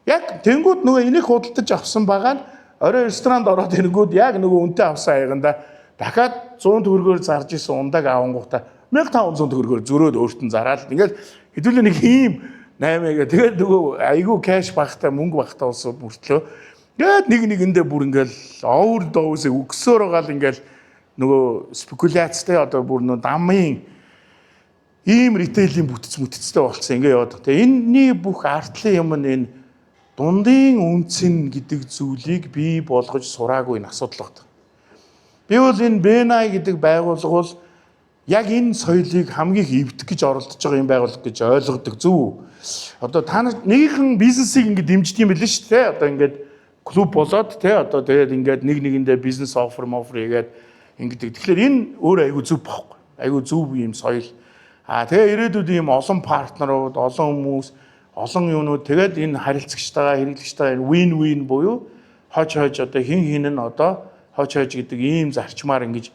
яг тэнгууд нөгөө энийг худалдаж авсан байгаа нь орой ресторанд ороод ирэнгүүд яг нөгөө үнэтэй авсан хаяганда дахиад 100 төгрөгөөр зарж исэн ундаг авангуудаа 1500 төгрөгөөр зөрөөд өөртөө зараад ингээл хэдүүлээ нэг ийм 8-ыг тэгээд нөгөө айгүй кэш багтаа мөнгө багтаа болсон мөртлөө тэгээд нэгэндээ бүр ингээл овер доосыг өгсөөр байгаа л ингээл нөгөө спекуляцтай одоо бүр нөгөө дамын ийм ритейлийн бүтцтэй болцсон ингээ яваад. Тэгээ энэний бүх артлын юм нь энэ дундын үнцэн гэдэг зүйлийг бий болгож сураагүй энэ асуудал байна. Би бол энэ BNI гэдэг байгууллага бол яг энэ соёлыг хамгийн эвдэх гэж оролдож байгаа юм байгууллага гэж ойлгодог зөв. Одоо та нэгэн бизнесийг ингээ дэмждэг юм билээ шүү дээ. Одоо ингээд клуб болоод те одоо тэгээд ингээд нэг нэгэндээ бизнес офер хийгээд ингэдэг. Тэгэхээр энэ өөр айгүй зөв байхгүй. Айгүй зөв юм соёл. Тэгээ ирээдүйд ийм олон партнерууд, олон хүмүүс, олон юмнууд тэгээд энэ харилцагчтайгаа, хэрэглэгчтэйгээ win-win буюу хож одоо хин нь одоо хож гэдэг ийм зарчмаар ингэж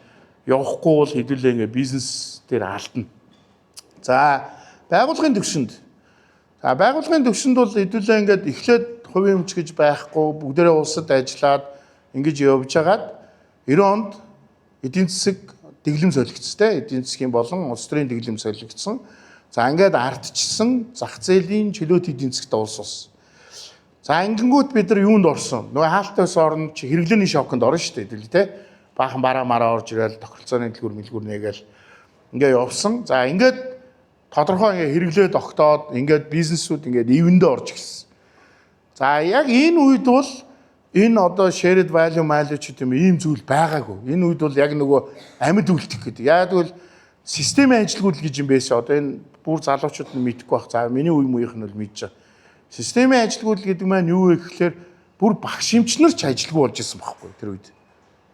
явахгүй бол хэдүүлээ ингээ бизнес дээр алдна. За, байгууллагын төвшөнд. Байгууллагын төвшөнд бол хэдүүлээ ингээд эхлээд хувийн өмч гэж байхгүй, бүгдээрээ улсад ажиллаад ингэж явж хагаад 90 онд эдийн засаг дэглэм солигдстэй эдийн засгийн болон улс төрийн дэглэм солигдсон. За ингээд ардчсан зах зээлийн чөлөөт эдийн засгт улс ус. За ингэнгүүт бид нар юунд орсон? Нөгөө хаалтаас орно чи хэрэглээний шоконд орно шүү дээ хэлээ те. Баахан бараа мараа орж ирэл тохиролцооны дэлгүүр нэгээл ингээд явсан. За ингээд тодорхой ингээд хэрэглээ тогтоод ингээд бизнесүүд ингээд ивэндээ орж ирсэн. За яг энэ үед бол энэ одоо shared value ч гэдэм ийм зүйл байгаагүй. Энэ үед бол яг нөгөө амьд үлдэх гэдэг. Яг бол системийн ажилгүйд гэж юм байсан. Одоо энэ бүр залуучууд нь мэдэхгүй байх. За миний үе мууийнх нь бол мэдж байгаа. Системийн ажилгүйд гэдэг маань юу вэ гэхээр бүр багш эмчнэр ч ажилгүй болж исэн байхгүй тэр үед.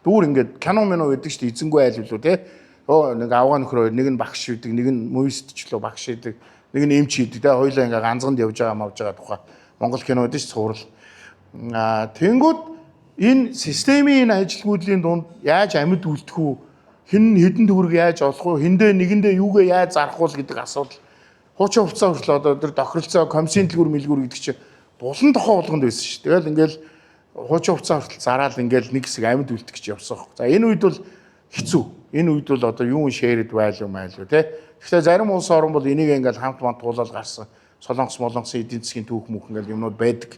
Дүүр ингээд кино гэдэг чинь эзэнгүй айл билүү те. Нэг авгаа нөхөр хоёр нэг нь багш хийдэг, нэг нь муйстчлөө багш хийдэг, нэг нь эмч хийдэг те. Хоёулаа ингээд ганцганд явж байгаа мавж байгаа тухай. Монгол кинод ч цуврал. Тэнгүүд энэ системийн энэ ажилгүйдлийн дунд яаж амьд үлдэх үү? Хэн хэдэн төгрөг яаж олох вэ? Хэндээ нэгэндээ юугээ яаж зарах вэ гэдэг асуудал. Хуучин хувцас хүртэл одоо тэр тохиролцоо комиссийн дэлгүүр гэдэг чинь булан тохоо болгонд байсан шүү. Тэгэл ингээл хуучин хувцас хүртэл зараал ингээл нэг хэсэг амьд үлдэх гэж явсан хэрэг. За энэ үед бол хэцүү. Энэ үед бол одоо юу shared value майлуу те. Тэгэхээр зарим улс орн бол энийг ингээл хамт туулаад гарсан солонгос эдийн засгийн түүх мөх ингээл юмнууд байдаг.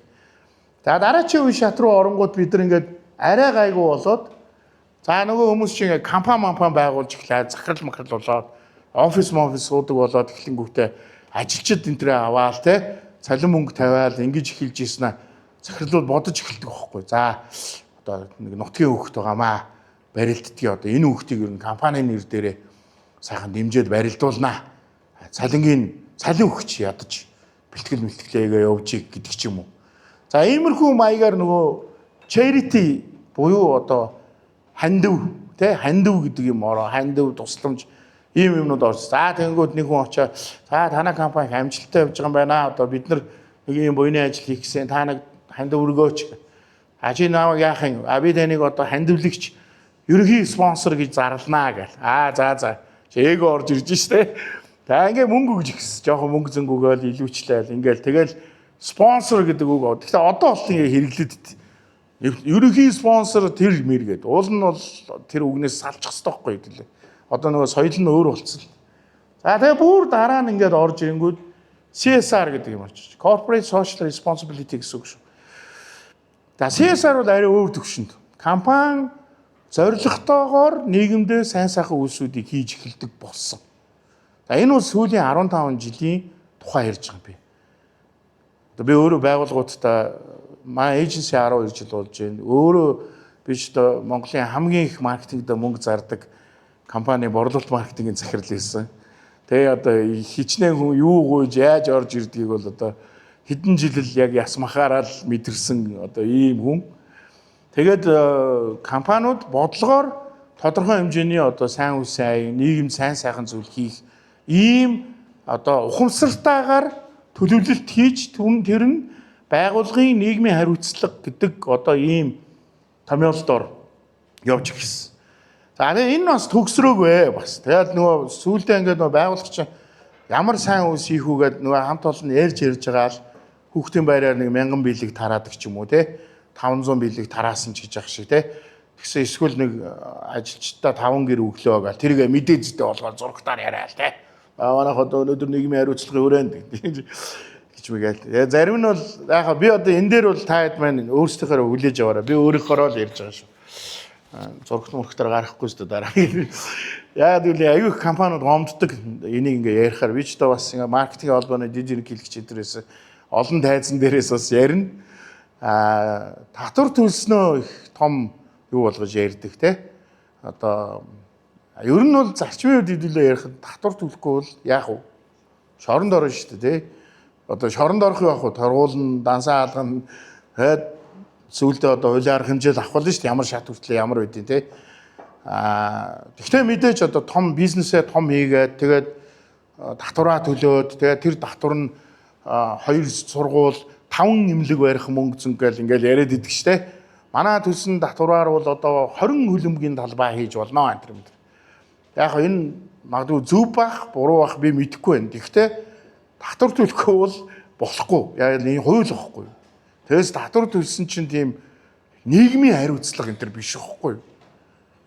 За дараачийн үе шат руу оронгууд бид нар ингээд арай гайгүй болоод за нөгөө хүмүүс чинь ингээд компани байгуулж эхлэе, захирал болоод офис суудаг болоод эхлэнгүүтээ ажилчид энэ төрөө аваал те цалин мөнгө тавиал ингэж эхэлж ийснэ захирлууд бодож эхэлдэг байхгүй. За одоо нэг нутгийн хөвгт байгаамаа барилддгийг одоо энэ хөвгтийг ер нь компанийн нэр дээрээ сайхан дэмжиж барилдуулнаа. Цалин өгч ядаж бэлтгэлээгээ явуулж гэдэг ч юм уу. За иймэрхүү маягаар нөгөө charity буюу одоо хандив гэдэг юм ороо хандив тусламж ийм юмнууд орж. За тэгэнгүүт нэг хүн очоо за танай компани амжилттай явж байгаа юм байна. Одоо бид нар нэг юм буйны ажил хийх гэсэн та нэг хандив өргөөч. Чи намайг яах юм? Би таныг одоо хандивлагч ерөнхий спонсор гэж зарлнаа гэл. За. Эго орж ирж штэ. За ингээ мөнгө өгж ихс. Жохон мөнгө зөнгө өгөөл илүүчлээл. Ингээл тэгэл спонсор гэдэг үг. Тэгэхээр одоо бол ингээ хэрэглэдэг. Ерөнхий спонсор тэр мэр гэдэг. Уул нь бол тэр үгнээс салчих хэрэгтэй байхгүй юу? Одоо нөгөө соёл нь өөр болцсон. За тэгээ бүр дараа нь ингээд орж ирэнгүүт CSR гэдэг юм орж. Corporate Social Responsibility гэсэн үг шүү. За CSR бол арай өөр төвшөнд. Компани зорилготойгоор нийгэмдээ сайн сайхан үйлсүүдийг хийж эхэлдэг болсон. За энэ бол сүүлийн 15 жилийн тухай ярьж байгаа юм би. Одоо би өөрөө байгууллагуудтай манай эйженси 12 жил болж байна. Өөрөө би ч одоо Монголын хамгийн их маркетингд мөнгө зардаг компани борлуулалт маркетингийн захирал байсан. Тэгээ одоо хичнээн хүн юу гуйж яаж орж ирдгийг бол одоо хэдэн жил яг ясмахаараа л мэдэрсэн одоо ийм хүн. Тэгээд компаниуд бодлогоор тодорхой хэмжээний одоо сайн үе сайн нийгэм сайн сайхан зүйл хийх ийм одоо ухамсартайгаар төлөвлөлт хийж тэр нь байгууллагын нийгмийн хариуцлага гэдэг одоо ийм томьёолдоор явж гисэн. За энэ бас төгсрөөгүй бас. Тэгээд нөгөө сүүлдээ ингээд нөгөө байгууллагч ямар сайн үс хийх үгээд нөгөө хамт олон ярьж байгаа л хүүхдийн байраар нэг 1000 бэлэг тараадаг ч юм уу те 500 бэлэг тараасан ч гэж ах шиг те. Тэгсэн эсвэл нэг ажилчдаа 5 гэр өглөө гал тэргээ мэдээжтэй болгоод зургатаар яриа л те. Манайх одоо өнөөдөр нийгмийн хариуцлагын хүрээнд гэж мэгээл. Зарим нь бол яхаа би одоо энэ дээр бол та хэд маань өөрсдийнхөө хүлээж аваараа би өөрийнхөө л ярьж байгаа шүү. Зургт мөрхтөр гарахгүй шүү дээ дараа. Яагаад гэвэл аюух компаниуд гомддог энийг ингээ ярихаар би ч одоо бас ингээ маркетинг холбооны дижитал хэлэгч эднэрээс олон тайзан дээрээс бас ярина. Татвар төлснөө их том юу болгож ярьдаг те. Одоо ер нь бол зарчмын үед хэдүүлээ ярих татвар төлөхгүй бол яах вэ? Шоронд орно шүү дээ те. Одоо шоронд орох яах вэ? Торгуулна, дансаа алгана. Сүүлдээ одоо хуулийн арга хэмжээл авах болно шүү дээ. Ямар шат хүртлээ ямар үдийн те. Гэхдээ мэдээж одоо том бизнесээ том хийгээд тэгээд татвараа төлөөд тэгээд тэр татвар нь 2 сургууль 5 имлэг барих мөнгө зөнгөөл ингээл яриад идэг штэ. Манай төлсөн татвараар бол одоо 20 хөлбөмбөгийн талбай хийж болно энэ төр. Яг энэ магадгүй зөв бах, буруу бах би мэдэхгүй байна. Гэхдээ татвар төлөхгүй бол болохгүй. Яг энэ хууль واخхгүй. Тэгээс татвар төлсөн чинь тийм нийгмийн хариуцлага энэ төр биш واخхгүй.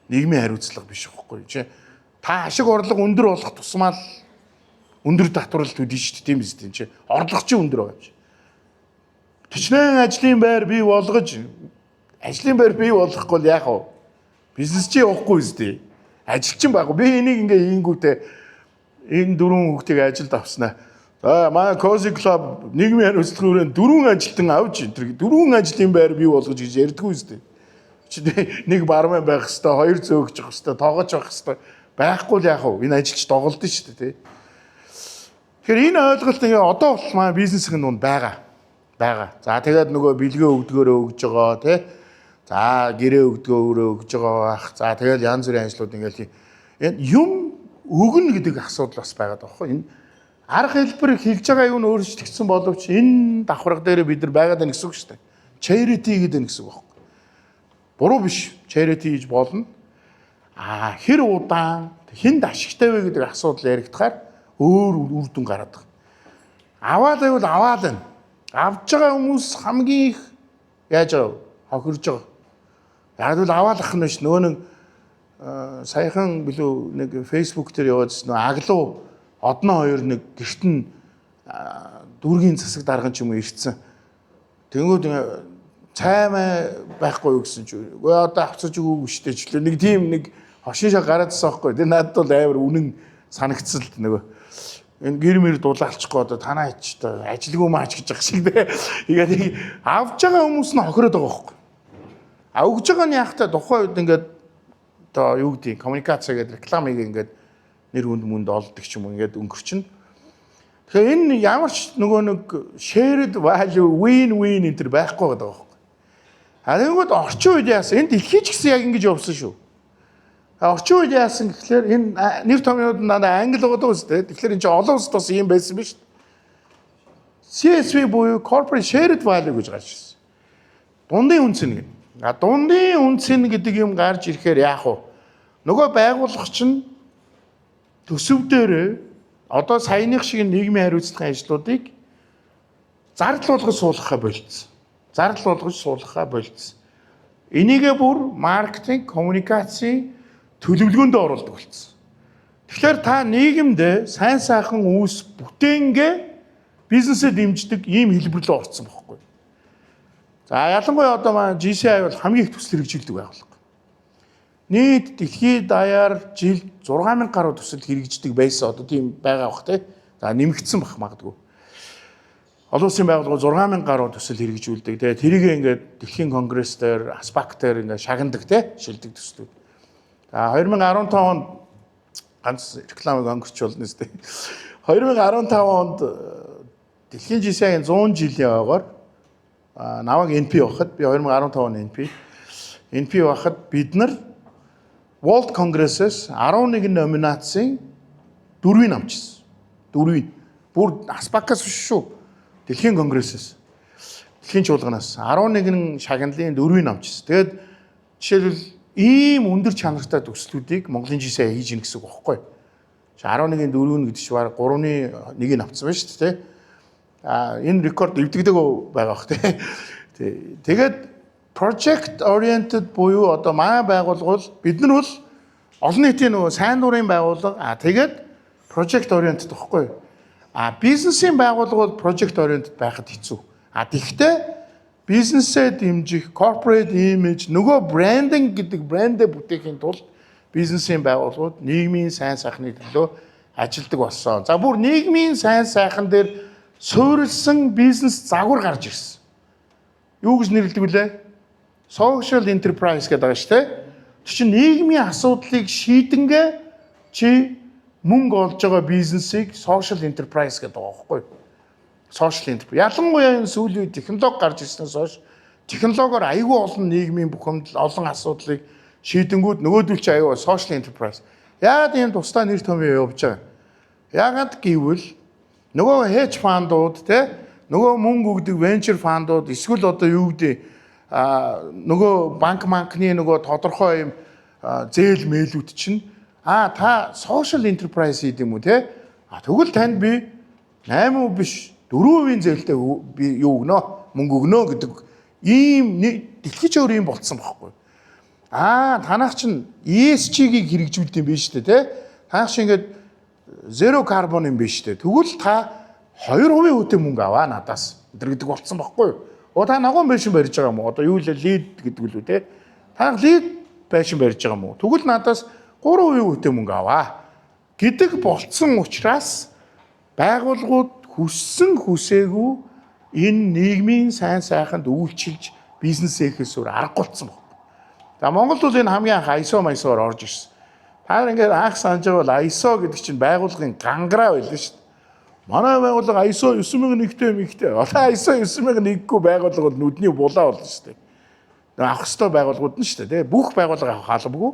Нийгмийн хариуцлага биш واخхгүй. Чи та ашиг орлого өндөр болох тусмаа л өндөр татвар төлнө шүү дээ тийм биз дээ. Чи орлого чи өндөр байгаа юм чи. Төчнэн ажлын байр бий болгож ажлын байр бий болгохгүй л яах вэ? Бизнес чи явахгүй үстэй. Ажилчин байгу. Би энийг ингээ ийгүүтээ энэ 4 хүүхдийг ажилд авснаа. За манай Cozy Club нийгмийн хариуцлагын хүрээнд 4 ажилтан авч тэр 4 ажлын байр бий болгож гэж ярьдаггүй үстэй. Чи нэг бармен байх хэвээр, 2 зөөгч байх хэвээр, тоогооч байх хэвээр байхгүй л яах вэ? Энэ ажилч доголдсон шүү дээ, тий. Тэгэхээр энэ ойлголт ингээ одоо бол манай бизнесийн нүнд байгаа. За тэгээд нөгөө бэлгээ өгдгөөрөө өгж байгаа, тий. За гэрээ өгдгөөрөө өгж байгаа бах. За тэгээд янз бүрийн ажлууд ингээл юм өгнө гэдэг асуудал бас байгаа даахгүй. Энэ арга хэлбэр хэлж байгаа юу нь өөрчлөгдсөн боловч энэ давхарга дээр бид нар байгаад байна гэсэн үг шүү дээ. Charity гэдэг нь гэсэн үг байхгүй. Буруу биш. Charity хийж болно. Хэр удаан хэнд ашигтай вэ гэдэг асуудал яригдахаар өөр үр дүн гараад байгаа. Аваад байвал аваад байна. Авж байгаа хүмүүс хамгийн их яаж байгаа хохирж байгаа. Яг л аваад ах нь биш нөгөө нэг саяхан билүү нэг Facebook дээр яваадсэн нөө аглуу одноо хоёр нэг гэрт нь дүүргийн засаг дарган ч юм уу ирсэн. Тэнгүүд цаймаа байхгүй юу гэсэн чи үгүй одоо авцаж өгөөгүй штэ ч нэг тийм нэг хошин шаг гараадсан байхгүй. Тэгээ надад бол амар үнэн санагдсан л нөгөө энэ гэр мэр дулаалчихгүй одоо танаа ич та ажилгүй маач гэж байгаа шиг дээ. Тэгээд авж байгаа хүмүүс нь хохироод байгаа байхгүй. А өгж байгаа нь яах та тухайн үед ингээд одоо юу гэдэг коммуникац гэдэг рекламыг ингээд нэр хүнд мүнд олдог ч юм уу ингээд өнгөрчин. Тэгэхээр энэ ямар ч нөгөө нэг shared value win-win энэ төр байхгүй байгаа байхгүй. А нэгд орчин үед яасан энэ дэлхий ч гэсэн яг ингэж явсан шүү. Орчин үед яасан гэхлээр энэ нэр томьёод надад англи байгаа үстэй. Тэгэхээр энэ чинь олон улсад бас юм байсан биз дээ. CSV буюу corporate shared value гэж гарч ирсэн. Дундын үнцэн гэнэ. Дундын үнцэн гэдэг юм гарч ирэхээр яах вэ? Нөгөө байгууллага чинь төсөв дээр одоо саяных шиг нийгмийн хариуцлагын ажлуудыг зардал болгож суулгахаа болцсон. Зардал болгож суулгахаа болцсон. Энийгээ бүр маркетинг, коммуникацийн төлөвлөгөөнд оруулдаг болцсон. Тэгэхээр та нийгэмд сайн сайхан үүс бүтээнгээ бизнесээ дэмждэг ийм хэлбэрлэл орцсон байхгүй. За ялангуяа одоо маань GCI бол хамгийн их төсөл хэрэгжүүлдэг байгууллага. Нийт дэлхийд даяар жилд 6000 гаруй төсөл хэрэгждэг байсан. Одоо тийм байгаа бах тий. За нэмэгдсэн бах магадгүй. Олон улсын байгууллагууд 6000 гаруй төсөл хэрэгжүүлдэг. Тэгээ тэрийг ингээд дэлхийн конгресс дээр, ASPAC дээр ингээд шагнадаг тий, шилдэг төслүүд. За 2015 онд ганц рекламыг өнгөрч болно үстэй. 2015 онд дэлхийн GCI-ийн 100 жилийн ойгоор намайг NP байхад би 2015 он NP байхад бид нар World Congress-с 11 номинацийн 4-ийг авчихсан. 4-ийг. Бүр ASPAC-аас биш шүү. Дэлхийн конгрессээс. Дэлхийн чуулганаас 11 шагналын 4-ийг авчихсан. Тэгээд жишээлбэл ийм өндөр чанартай төслүүдийг Монголын GCI хийж ийн гэсэн үг байхгүй. 11-ийн 4 гэдэг чинь баг 3-ны 1-ийг авцсан байна шүү дээ. Энэ рекорд эвдэгдэг байгаа бох тий. Тэгээд project oriented буюу одоо манай байгууллага бид нар бол олон нийтийн нөгөө сайн дурын байгууллага тэгээд project oriented гэхгүй. Бизнесийн байгууллага бол project oriented байхад хэцүү. Тэгэхдээ бизнесээ дэмжих corporate image нөгөө branding гэдэг брэндээ бүтээхийн тулд бизнесийн байгууллагууд нийгмийн сайн сайхны төлөө ажилладаг болсон. За бүр нийгмийн сайн сайхан дээр суурилсан бизнес загвар гарч ирсэн. Юу гэж нэрлэдэг вүлээ? Social enterprise гэдэг байгаа шүү дээ. Тэр чинь нийгмийн асуудлыг шийдэнгээ чи мөнгө олж байгаа бизнесийг social enterprise гэдэг байгаа байхгүй юу? Social enterprise. Ялангуяа энэ сүүлийн технологи гарч ирснээс хойш технологиор аюул олон нийгмийн бүхэмдэл олон асуудлыг шийдэнгүүд нөгөөдөл чи аюул social enterprise. Яагаад энэ тусдаа нэр томьёо явж байгаа? Яагаад гэвэл нөгөө hedge фандууд те нөгөө мөнгө өгдөг venture фандууд эсвэл одоо юу гэдэг нөгөө банкны нөгөө тодорхой юм зээл мэйлүүд чинь та social enterprise хийх юм уу те тэгвэл танд би 8% биш 4% зээлтэй би юу өгнө мөнгө өгнө гэдэг ийм дэлхийч өөр юм болцсон байхгүй. Танах чинь ESG-ийг хэрэгжүүлдэг юм биш үү те танах чинь ингээд zero carbon юм биш үү тэгвэл та 2% хөтэ мөнгө аваа надаас энэ гэдэг болцсон байхгүй юу. Та нагуун байшин барьж байгаа юм уу? Одоо юу л лид гэдэг л үү те. Та лид байшин барьж байгаа юм уу? Тэгвэл надаас 3% хөтэ мөнгө аваа гэдэг болцсон учраас байгууллагууд хүссэн хүсээгүй энэ нийгмийн сайн сайханд үйлчилж бизнес хийхээс өөр аргагүй болсон байна. За Монголд бол энэ хамгийн анх ISO-оор орж ирсэн. Та ингээд анх санаж байгаа ISO гэдэг чинь байгууллагын гангараа байлаа шүү дээ. Манай байгууллага ISO 9001-тэй мэгтэй. Одоо ISO 9001-гүй байгууллага бол нүдний булаа болно шүү дээ. Авах ёстой байгууллагууд нь шүү дээ. Бүх байгууллага авах албагүй.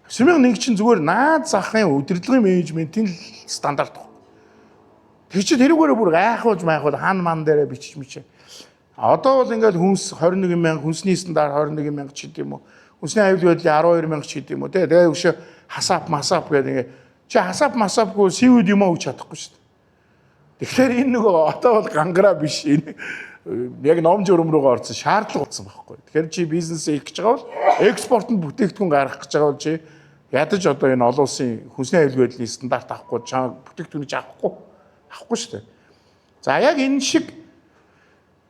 9001 чинь зүгээр наад захын удирдлагын менежментийн стандарт. Тэр чинь тэрүүгээр бүр гайхуулж майхууд хан ман дээрээ бичиж мичээ. Одоо бол ингээд хүнс 21000 хүнсний стандарт 21000 ч гэдэг юм уу. Хүнсний аюул байдлын 12000 ч гэдэг юм уу. Тэгээ өшөө хасап масап гэдэг ингээд чи хасап масапгүй сивд юм уу гэж чадахгүй шүү дээ. Тэгэхээр энэ нөгөө одоо бол гангараа биш энэ яг ном журам руугаа орсон шаардлага болсон байхгүй. Тэгэхээр чи бизнес хийх гэж байгаа бол экспортод бүтээгдэхүүн гаргах гэж байгаа бол чи ядаж одоо энэ олон улсын хүнсний аюулгүй байдлын стандарт авахгүй чам бүтээгдэхүүнийг авахгүй шүү дээ. За яг энэ шиг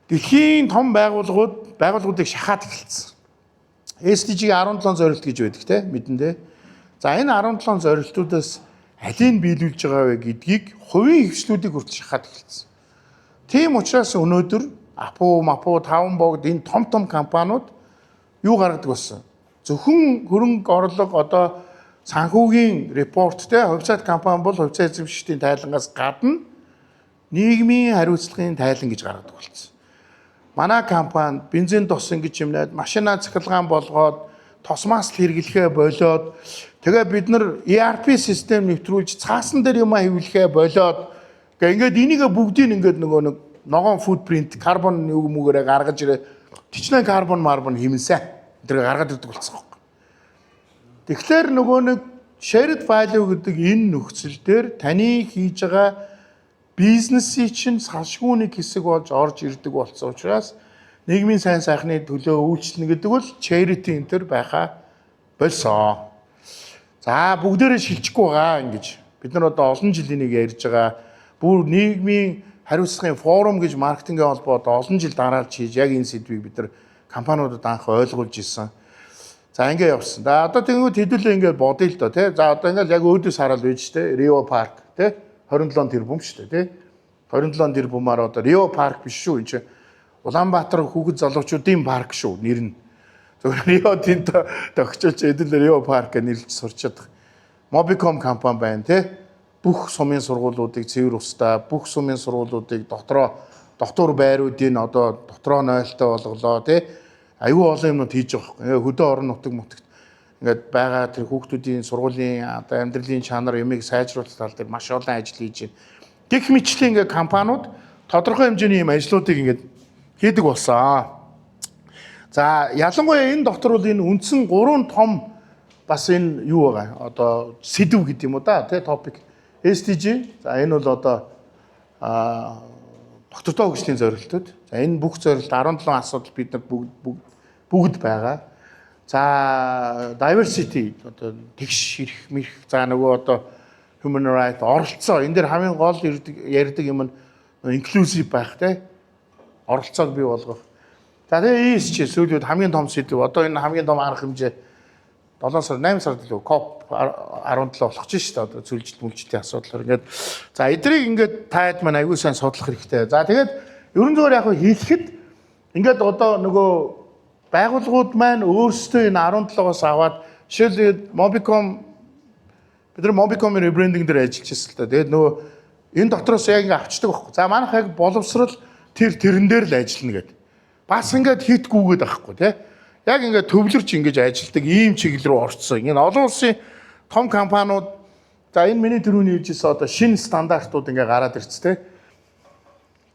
дэлхийн том байгууллагуудыг шахаад эхэлсэн. SDG 17 зорилт гэж байдаг те мэдэн дээ. За энэ 17 зорилтуудаас алийг биелүүлж байгаа вэ гэдгийг хувийн хвшлүүдийг хүртэл шахаад эхэлсэн. Тийм учраас өнөөдөр Апу, Таван богд энэ том компаниуд юу гаргадаг болсон? Зөвхөн хөрөнгө орлого одоо санхүүгийн репорттэй хувьцаат компани бол хувьцаа эзэмшигчдийн тайлангаас гадна нийгмийн хариуцлагын тайлан гэж гаргадаг болсон. Манай компани бензин тос ингэж юмнаад машина цахилгаан болгоод тосмаас л хэрэглэхээ болоод тэгээ бид нар ERP систем нэвтрүүлж цаасан дээр юм хэвлэхээ болоод ингээд энийг бүгдийг ингээд нөгөө нэг ногоон футпринт карбон юу мөгөөрэ гаргаж ирээ тичнээ карбон хэмнэсэн тэр гаргаад ирдэг болсон. Тэгэхээр нөгөө нэг shared value гэдэг энэ нөхцөл дээр таны хийж байгаа бизнесийн чинь салшгүй нэг хэсэг болж орж ирдэг болсон учраас нийгмийн сайн сайхны төлөө үйлчлэнэ гэдэг бол charity энэ байха болсон. За бүгдээрээ шилжихгүй байгаа ингэж бид нар одоо олон жилийн нэг ярьж байгаа бүр нийгмийн хариуцлагын форум гэж маркетингийн холбоод олон жил дараалж хийж яг энэ сэдвийг бид нар компаниудад анх ойлгуулж ирсэн. За ингэ явсан. За одоо тэгэнгүүт хэдүүлээ ингэ бодъё л доо тий. За одоо ингэ яг өөдөөс хараад байж тий. Рио парк тий. 27 тэрбум шүү дээ тий. 27 тэрбумаар одоо Рио парк биш шүү. Энд чинь Улаанбаатар хүүхэд залуучуудын парк шүү. Нэр нь. Зөвхөн Рио тэнд тогтчооч хэдүүлээ Рио парк гэж нэрлэж сурчаад. Mobicom компани байна тий. Бүх сумын сургуулиудыг цэвэр устаа, бүх сумын сургуулиудыг дотор байруудыг одоо дотроо нойлтой болголоо тий. Аюу олон юмнууд хийж байгаа юм. Хөдөө орон нутагт ингээд байгаа тэр хүүхдүүдийн сургуулийн одоо амьдралын чанар юмыг сайжруулах тал дээр маш олон ажил хийж байна. Гэх мэтчлэн ингээд компаниуд тодорхой хэмжээний юм ажлуудыг ингээд хийдэг болсон. За ялангуяа энэ дотор бол энэ үндсэн 3 том бас энэ юу байгаа. Одоо сэдв гэдэг юм уу да тий топик SDG. За энэ бол одоо тогтвортой хөгжлийн зорилтууд. За энэ бүх зорилт 17 асуудал бид нар бүгд байгаа. За diversity одоо тэгш ирэх мэрх за нөгөө одоо human right оролцоо энэ дэр хамгийн гол ярьдаг юм нь inclusive байх те оролцоог бий болгох. За тэгээ ESG сүүлүүд хамгийн том сэдв одоо энэ хамгийн том арга хэмжээ 7 сар 8 сард л COP 17 болох ч шүү дээ одоо зөвлөлт мүлжлийн асуудлаар ингээд за эдрийг ингээд таад маань аягүй сайн судлах хэрэгтэй. За тэгээд ерөн зөвөр яг хэлэхэд ингээд одоо нөгөө байгууллагууд маань өөрсдөө энэ 17-оос аваад жишээлбэл Mobicom бид нар Mobicom-ийн ребрендинг дээр ажиллаж байсан л та. Тэгээд нөгөө энэ дотроос яг ингэ авчдаг байхгүй. За манайх яг боловсрал тэрэн дээр л ажиллана гэдэг. Бас ингээд хийтгүүгээд байхгүй тий. Яг ингээд төвлөрч ингэж ажилладаг ийм чиглэл рүү орцсон. Энэ олон улсын том компаниуд за энэ миний түрүүний хэлжсэн одоо шинэ стандартууд ингээ гараад ирц тий.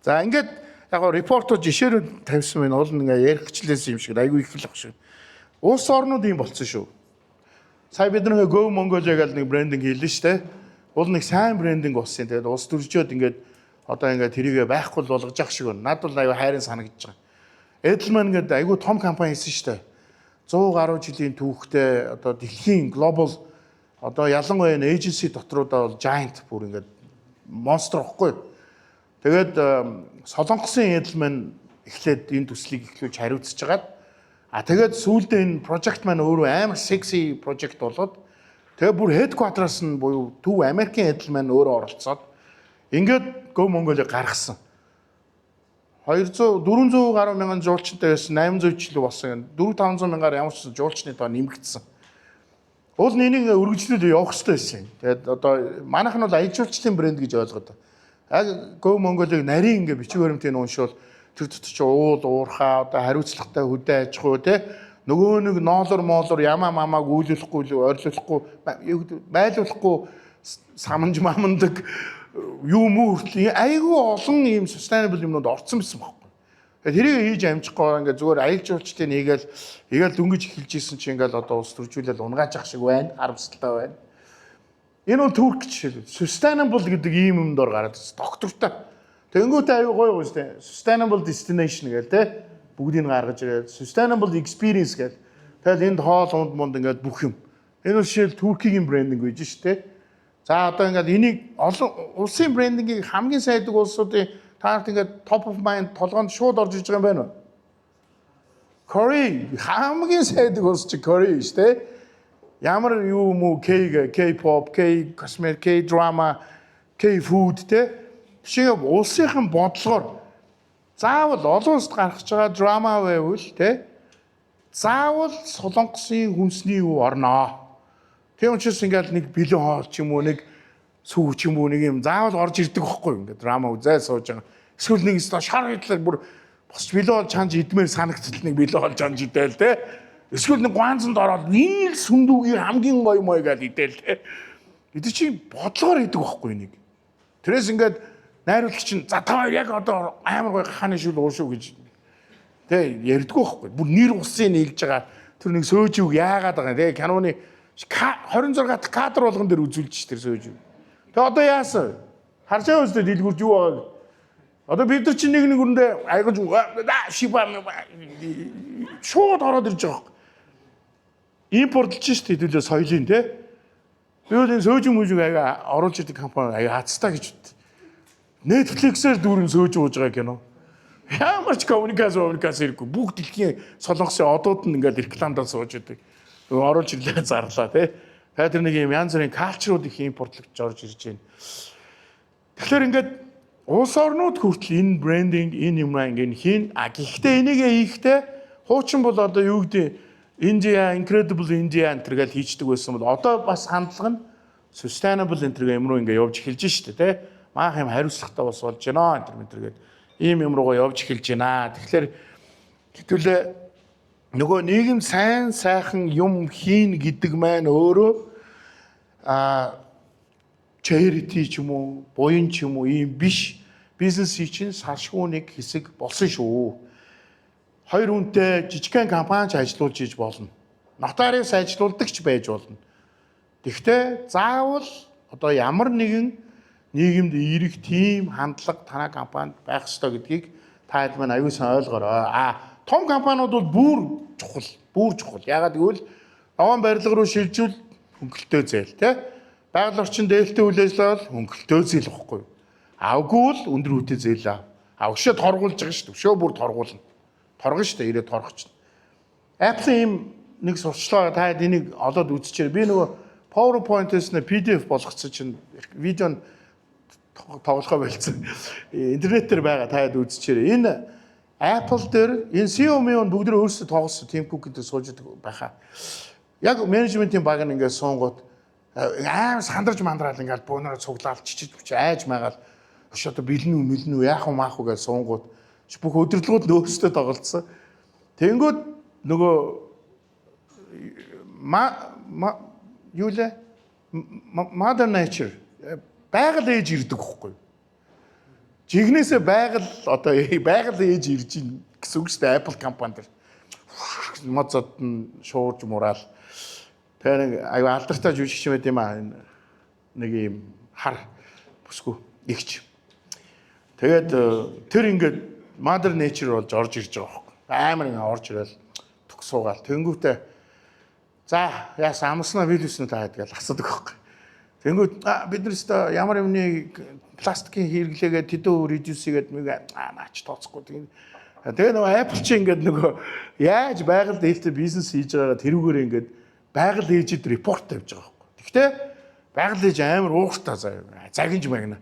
За ингээд яг репортоо жишээр тавьсан байна. Уул ингээ ярих хчлээсэн юм шиг айгүй их л баг шүү. Улс орнууд ийм болцсон шүү. Сая бид нэг Go Mongolia гэдэг нэг брендинг хийлээ шүү дээ. Уул нэг сайн брендинг болсон. Тэгээд улс төржөөд ингээд одоо ингээ тэрийгэ байхгүй болгож явах шиг байна. Над бол аюу хайрын санагдаж байгаа. Edelman гэдэг айгүй том компани хийсэн шүү дээ. 100 гаруй жилийн түүхтэй одоо дэлхийн глобал одоо ялангуяа эйженси дотруудаа бол giant бүр ингээд монстр واخгүй. Тэгээд Солонгосын Edelman эхлээд энэ төслийг эхлүүлж хариуцж хагаад тэгээд сүүлдээ энэ project маань өөрөө амар sexy project болоод тэгээд бүр headquarters нь буюу Төв Америкийн Edelman өөрөө оролцоод ингээд Go Mongolia гаргасан. 400 гаруй мянган жуулчтай байсан 800 жил болсон. 400-500 мянгаар ямар ч жуулчны тоо нэмэгдсэн. Уул нэнийг өргөжлөлөө явах хэрэгтэй байсан. Тэгээд одоо манайх нь бол аян жуулчлалын брэнд гэж ойлгоод. Яг Go Mongolia-г нарийн ингээ бичиг баримтыг уншвал тэр дотор чи уул уурхаа одоо хариуцлагатай хөдөө аж ахуй те нөгөө нэг ноолор ямаа мамааг үйлүүлэхгүй ойрлуулахгүй байлуулахгүй саманж мамандаг юу муу хүртэл айгүй олон ийм sustainable юмнууд орцсон байсан байхгүй. Тэгээд тэрийг хийж амжихгүй ингээ зүгээр аяг жуулчдын игээл дөнгөж эхэлж исэн чи ингээл одоо ус төржүүлэл унгааж ах шиг байна. Харамсалтай байна. Энэ бол Турк жишээ. Sustainable гэдэг ийм юмдор гараад ирсэн. Доктортой. Тэнгүүтээ аюу гоё үстэй. Sustainable destination гээл те бүгдийг гаргаж ирээд sustainable experience гээл. Тэгэл энд хоол унд мунд ингээд бүх юм. Энэ жишээл Туркийн брендинг гэж шүү дээ. За одоо ингээд энийг олон улсын брендингийг хамгийн сайдаг улсуудын таарт ингээд top of mind толгоонд шууд орж иж байгаа юм байна уу? Кори хамгийн сайдаг улс чи Кори шүү дээ. Ямар юу муу K-pop, K-cosmetic, K-drama, K-food те. Шиг улсынхан бодлогоор заавал олон улсад гарч байгаа драма байвал те. Заавал Солонгосын хүнсний юу орноо. Тийм учраас ингээд нэг бэлэн хоол ч юм уу нэг сүү ч юм уу нэг юм заавал орж ирдэг байхгүй юу? Ингээд драма үзээ сууж байгаа. Эсвэл нэг шар идлээ бүр босч бэлэн хоол чанж идмээр санагдтал нэг бэлэн хоол чанж идээл те. Эсвэл нэг ганцанд ороод нэг сүндүүгийн хамгийн гоё мой гэж идээл те. Эдгээр чинь бодлогоор идэг байхгүй нэг. Тэрээс ингээд найруулагч чинь за та яг одоо амар гоё хааны шүл уушуу гэж тэ ярьдгүй байхгүй. Бүр нэр усын нийлж байгаа тэр нэг сөөжиг яагаад байгаа те киноны 26 дахь кадр болгон дээр үзүүлж ш тэр сөөжиг. Тэ одоо яасан? Харж байгаа үстэй дэлгүрж юу байгаа. Одоо бид нар чинь нэг үрэндээ айгаж шиба шууд ороод ирж байгаа. Импортлж штэ хэдүүлээ соёлын те. Би бол энэ сөөжиг мүжиг аяга оруулж ирдэг компани аяга хацтай гэж бод. Netflix-ээр дүүрэн сөөж ууж байгаа кино. Ямар ч коммуникац ирэхгүй. Бүх дэлхийн солонгосын одууд нь ингээд рекламдаа сууж идэг. Оруулж ирлээ зарлаа те. Тэгэхээр тэр нэг юм янз бүрийн калчрууд их импортлогдож орж ирж байна. Тэгэхээр ингээд улс орнууд хүртэл энэ брендинг энэ юм ингээд хийн. Гэхдээ энийг хийхдээ хуучин бол одоо юу гэдэг India, Incredible India энтергээл хийчдэг байсан бол одоо бас хандлага нь sustainable энтергээ юм руу ингээд явж эхэлж штэ те. Маах юм хариуцлагатай бас болж байна энтергээд ийм юм руугаа явж эхэлж байна. Тэгэхээр хэвлээ нөгөө нийгэм сайн сайхан юм хийн гэдэг маань өөрөө charity ч юм уу, буян ч юм уу ийм биш бизнесийн чинь салшгүй нэг хэсэг болсон шүү. Хоёр үнэтэй жижигхэн компани ч ажиллуулж иж болно. Нотариус ажиллуулдаг ч байж болно. Тэгвэл заавал одоо ямар нэгэн нийгэмд эерэг тим хандлага танай компанид байх ёстой гэдгийг та хэд маань аюул сан ойлгоорой. Том компаниуд бол бүр чухал. Ягаад гэвэл новон барилга руу шилжүүл хөнгөлтөө зээл тий. Байгаль орчин дээлтэй үйл ажиллагаа бол хөнгөлтөө зээл واخгүй. Авгүй бол өндөр үетэй зээл. Авгшаа торгуулж байгаа шүү дээ. Өшөө бүр торгуулна. Торгон шүү дээ. Ирээд торгоч. Apple-ийн ийм нэг сурчлаа та хэд энийг олоод үзчихээр би нөгөө PowerPoint-с нэ PDF болгоцсон чинь видео тоглохоо болцсон. Интернетээр байгаа та хэд үзчихээр энэ Apple дээр энэ Xiaomi-ын бүгд өөрсдөө тоглосон Tim Cook-тэй сууж байгаа. Яг менежментийн баг нь ингээд суунгууд аим сандарч мандраал ингээд буунараа цуглаал чичиж айж магаал одоо бэлэн үү яах вэ маах вэ гэж суунгууд бүх өдөрлгүүд өөрсдөө тоглолцсон. Тэнгүүд нөгөө юу лээ Mother Nature байгаль ээж ирдэг байхгүй. Жигнэсээ байгаль одоо байгаль ээж ирж гин гэсэн үг шүү дээ Apple компани дээр. Моцод нь шуурж мураал. Тэр нэг аюу алдартай жүжигч юм байт юм аа. Нэг юм хар бүсгүй игч. Тэгээд тэр ингээд Mother Nature болж орж ирж байгаа байхгүй. Амар ингээ орж ирэл төгс суугаал. Тэнгүүтээ за яасан амснаа вирус нь таад гэж асуудаг байхгүй. Тэнгүүд бид нар ямар юмны пластикийн хэрэглээгээ тэдөө reduce-гээд наач тооцохгүй. Тэгээ нөгөө Apple чи ингээд нөгөө яаж байгаль дээлтэй бизнес хийж байгаагаа тэрүүгээр ингээд байгаль ээжид репорт тавьж байгаа байхгүй. Гэхдээ байгаль ээж амар ууртай загинж магна.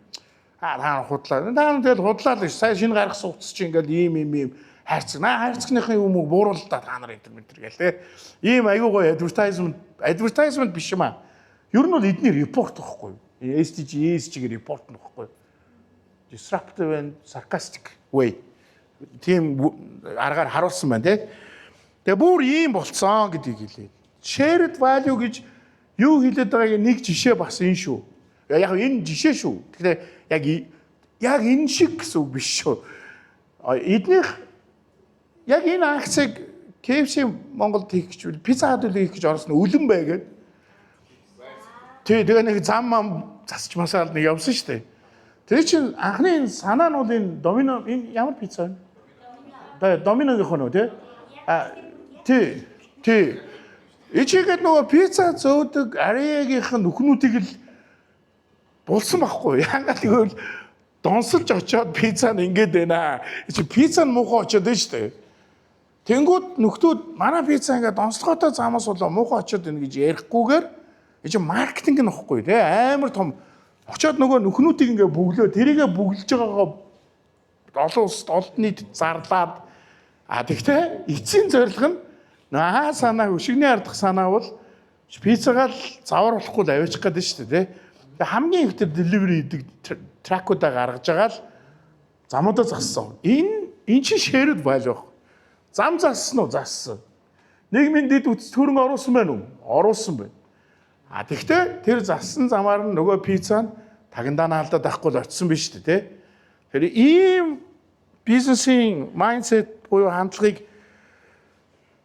Та худлаа. Та тэгэл худлаа л сая шинэ гаргасан утас чи ингээд ийм хайрцаг. Хайрцагныхын юм уу бууруул та нар интернет гээл те. Ийм аюу гоо advertisement биш юм аа. Ер нь бол эдний репорт واخгүй. SDG, ESG-ийн репорт нөхгүй. Disruptive and sarcastic way. Тийм аргаар харуулсан байна те. Тэгээ бүр ийм болцсон гэдгийг хэлээ. Shared value гэж юу хэлээд байгааг нэг жишээ бас энэ шүү. Яг энэ жишээ шүү. Тэгэхээр яг энэ шиг гэсэн үг биш шүү. Эднийх яг энэ акцийг KFC Монголд хийх гэж пицца хат хийх гэж орсон үлэн байгаад тэгээ нэг зам засч масаал нэг явсан шүү дээ. Тэр чинь анхны санаа нь бол энэ домино энэ ямар пицца вэ? Доминогийнх нь үү те? Тий. Ичээгээд нөгөө пицца зөөдөг Ариягийнх нь нүхнүүдийг л булсан байхгүй. Яагаад гэвэл донсолж очиод пиццан ингэж байна. Чи пиццан муухай очиод байна шүү дээ. Тэнгүүд нөхдүүд манай пицца ингээд донслоготой замаас болоо муухай очиод байна гэж ярихгүйгээр чи маркетинг нь واخгүй тий амар том очиод нөгөө нүхнүүдийг ингээд бүглөө тэрийгэ бүглэж байгаагаа олон улсад олон нийт зарлаад тэгтээ эцсийн зорилго нь санаа өшигний ардах санаа бол пиццагаа л завар болохгүй л аваачих гэдэг шүү дээ тий хамгийн их тэр delivery хийдэг тракуудаа гаргаж байгаа л замуудаа зассан энэ чинь shared value байх зам зассан уу зассан нийгмийн дэд үтс төрөн оруулсан байна уу оруулсан байна тэгтээ тэр зассан замаар нь нөгөө пицца нь тагндаанаа алдаад байхгүй л очисон биш үү те. Тэр ийм бизнесийн майндсет буюу хандлагыг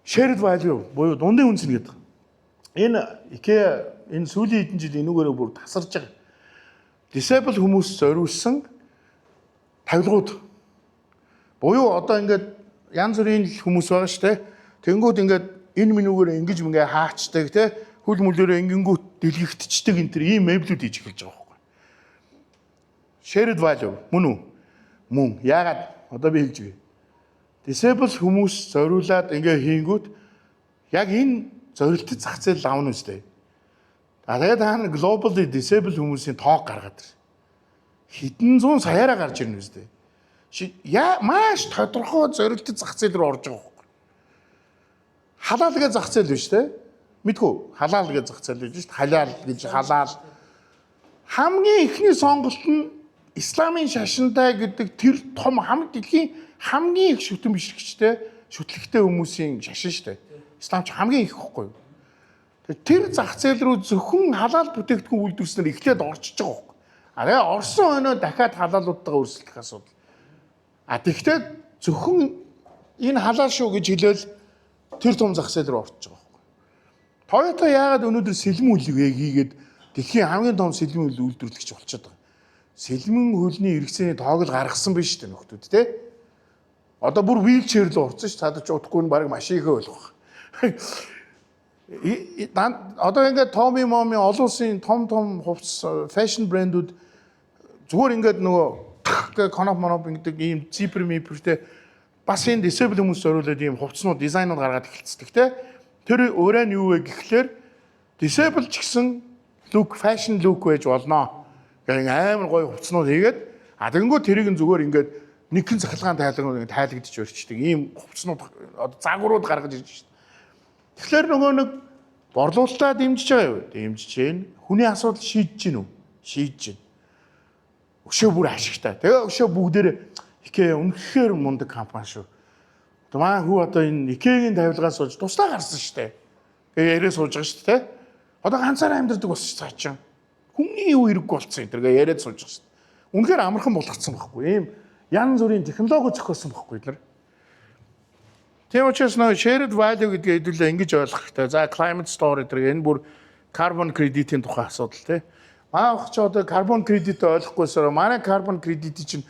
shared value буюу дундын үнс гэдэг. Энэ IKEA энэ сүүлийн хэдэн жил энүүгээрээ бүр тасарч байгаа. Disable хүмүүс зориулсан тавилгууд. Буюу одоо ингээд янз бүрийн хүмүүс байгаа шүү те. Тэнгүүд ингээд энэ менүүгээр ингэж ингээ хаачдаг те. Хөл мөлөөрөө ингэнгүүт дэлгэгдчихдэг энэ төр ийм меблүүд хийж эхэлж байгаа байхгүй. Shared value мөн үү? Мөн. Яагаад одоо би хэлж өгье. Disable хүмүүс зориулаад ингээ хийнгүүт яг энэ зорилттой зах зээл авна үстэй. Тэгээд хаана globally disable хүмүүсийн тоог гаргаад ир. Хэдэн зуун саяараа гарч ирнэ үстэй. Маш тодорхой зорилттой зах зээл рүү орж байгаа байхгүй. Халаал гэж зах зээл биш те. Мэдгүй халаал гэж зах зээл биш шүү дээ. Халаал гэж халаал. Хамгийн ихний сонголт нь исламын шашинтай гэдэг тэр том дэлхийн хамгийн их шүтэн бишрэгчтэй шүтлэгтэй хүмүүсийн шашин шүү дээ. Исламч хамгийн их ихгүй юу? Тэр зах зээл рүү зөвхөн халаал бүтээгдэхүүн үйлдвэрснээр эхлээд орчиж байгаа байхгүй. Тэгээ орсон хойноо дахиад халаалуудтайгаа өрсөлдөх асуудал. Тэгэхдээ зөвхөн энэ халаал шүү гэж хэлээл тэр том зах зээл рүү орчиж байгаа. Toyota яагаад өнөөдөр сэлмэн хүлээг хийгээд дэлхийн хамгийн том сэлмэн хөл үйлдвэрлэгч болчиход байгаа. Сэлмэн хөлний эргэцээний тоог л гаргасан биш үү нөхдүүд те. Одоо бүр wheelchair л урцсан ш цаадч удахгүй нь баг машинхээ болох. Одоо ингээд Tommy Mommy олон улсын том хувцас fashion брэндүүд зүгээр ингээд нөгөө коноп моноп гэдэг ийм зипер мипртэй бас энэ disable хүмүүс зориулаад ийм хувцснууд дизайнууд гаргаад эхэлцдэг те. Тэр өөрөө нь юу вэ гэхлээр disable ч гэсэн look fashion look байж болно. Гэх амар гоё хувцснууд хийгээд тэгэнгүүт тэрийг нь зүгээр ингээд нэгэн цахилгаан тайлагдж өрчдөг. Ийм хувцснууд одоо загварууд гаргаж ирж шүү дээ. Тэгэхээр нөгөө нэг борлуулалтаа дэмжиж байгаа юу? Дэмжиж байна. Хүний асуудал шийдэж гин үү? Шийдэж байна. Өшөө бүр ашигтай. Тэгээ өшөө бүгдээрээ IKEA үнэхээр мундаг компани шүү. Манай хүү одоо энэ IKEA-гийн тавилгаас сууж туслаа гарсан шүү дээ. Тэгээ яриа сууж байгаа шүү дээ. Одоо ганцаараа амьдардаг болсон цаа чинь. Хүний юу хэрэггүй болцсон энэ тэргээ яриад сууж байгаа шүү дээ. Үнэхээр амархан болгоцсон байхгүй. Ийм янз бүрийн технологи зохиосон байхгүй нэр. Тийм учраас нөө shared value гэдгээ хэдүүлээ ингэж ойлгох хэрэгтэй. За climate story гэдэг энэ бүр carbon credit-ийн тухай асуудал тий. Маах ч одоо carbon credit ойлгохгүйсээр манай carbon credit чинь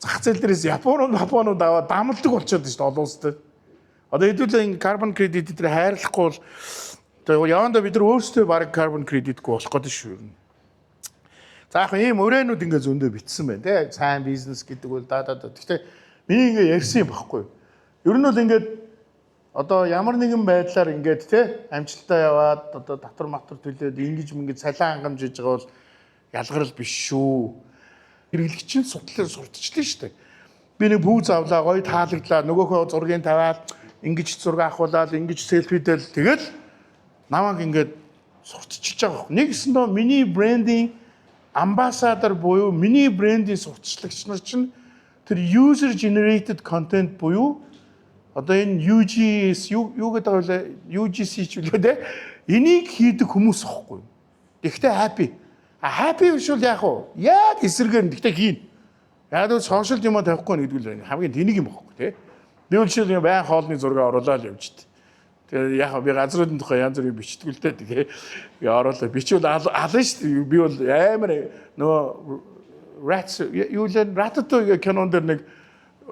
зах зээл дээрээс Японууд аваад дамалдаг болчиход шүү дээ олон улсад. Одоо хэдүүлээ энэ carbon credit дээр хайрлахгүй бол тэгээ явандаа бид нар өөрсдөө баг carbon credit-гүй болох гэдэг шүү. За яг ийм өрээнүүд ингээ зөндөө битсэн байна тий. Сайн бизнес гэдэг бол Гэхдээ миний ингээ ярьсан юм баггүй. Ер нь бол ингээд одоо ямар нэгэн байдлаар ингээд тий амжилттай яваад одоо татвар матвар төлөөд ингэж цалин хангамж хийж байгаа бол ялгарл биш шүү. Хэрэглэгч нь сурталчлаа шүү дээ. Би нэг бүүз авлаа, гоё таалагдлаа, нөгөөхөө зургийг тавиад ингэж зураг авахуулаад ингэж селфидэл тэгэл намайг ингээд сурталчилж байгаа. Нэг гэсэндөө миний брендинг амбассадор буюу миний брендийн сурталчлагч нар чинь тэр user generated content буюу одоо энэ UGC юу гэдэг вэ? UGC ч үлээ дээ. Энийг хийдэг хүмүүс واخгүй. Тэгтээ happy. Happy биш бол яах вэ? Яг эсрэгээр нь тэгтээ хийн. Яг л social юм тавихгүй нэгдэг л хамгийн тэнийг юм واخгүй тий. Би үлшил байн хоолны зураг оруулаад явжт. Тэгээ яг би газруудын тухай янз бүрийн бичдэг л дээ тэгээ. Оруулаа бичвэл алан шүү дээ. Би бол амар нөгөө Rats юу л Ratatouille кинон дээр нэг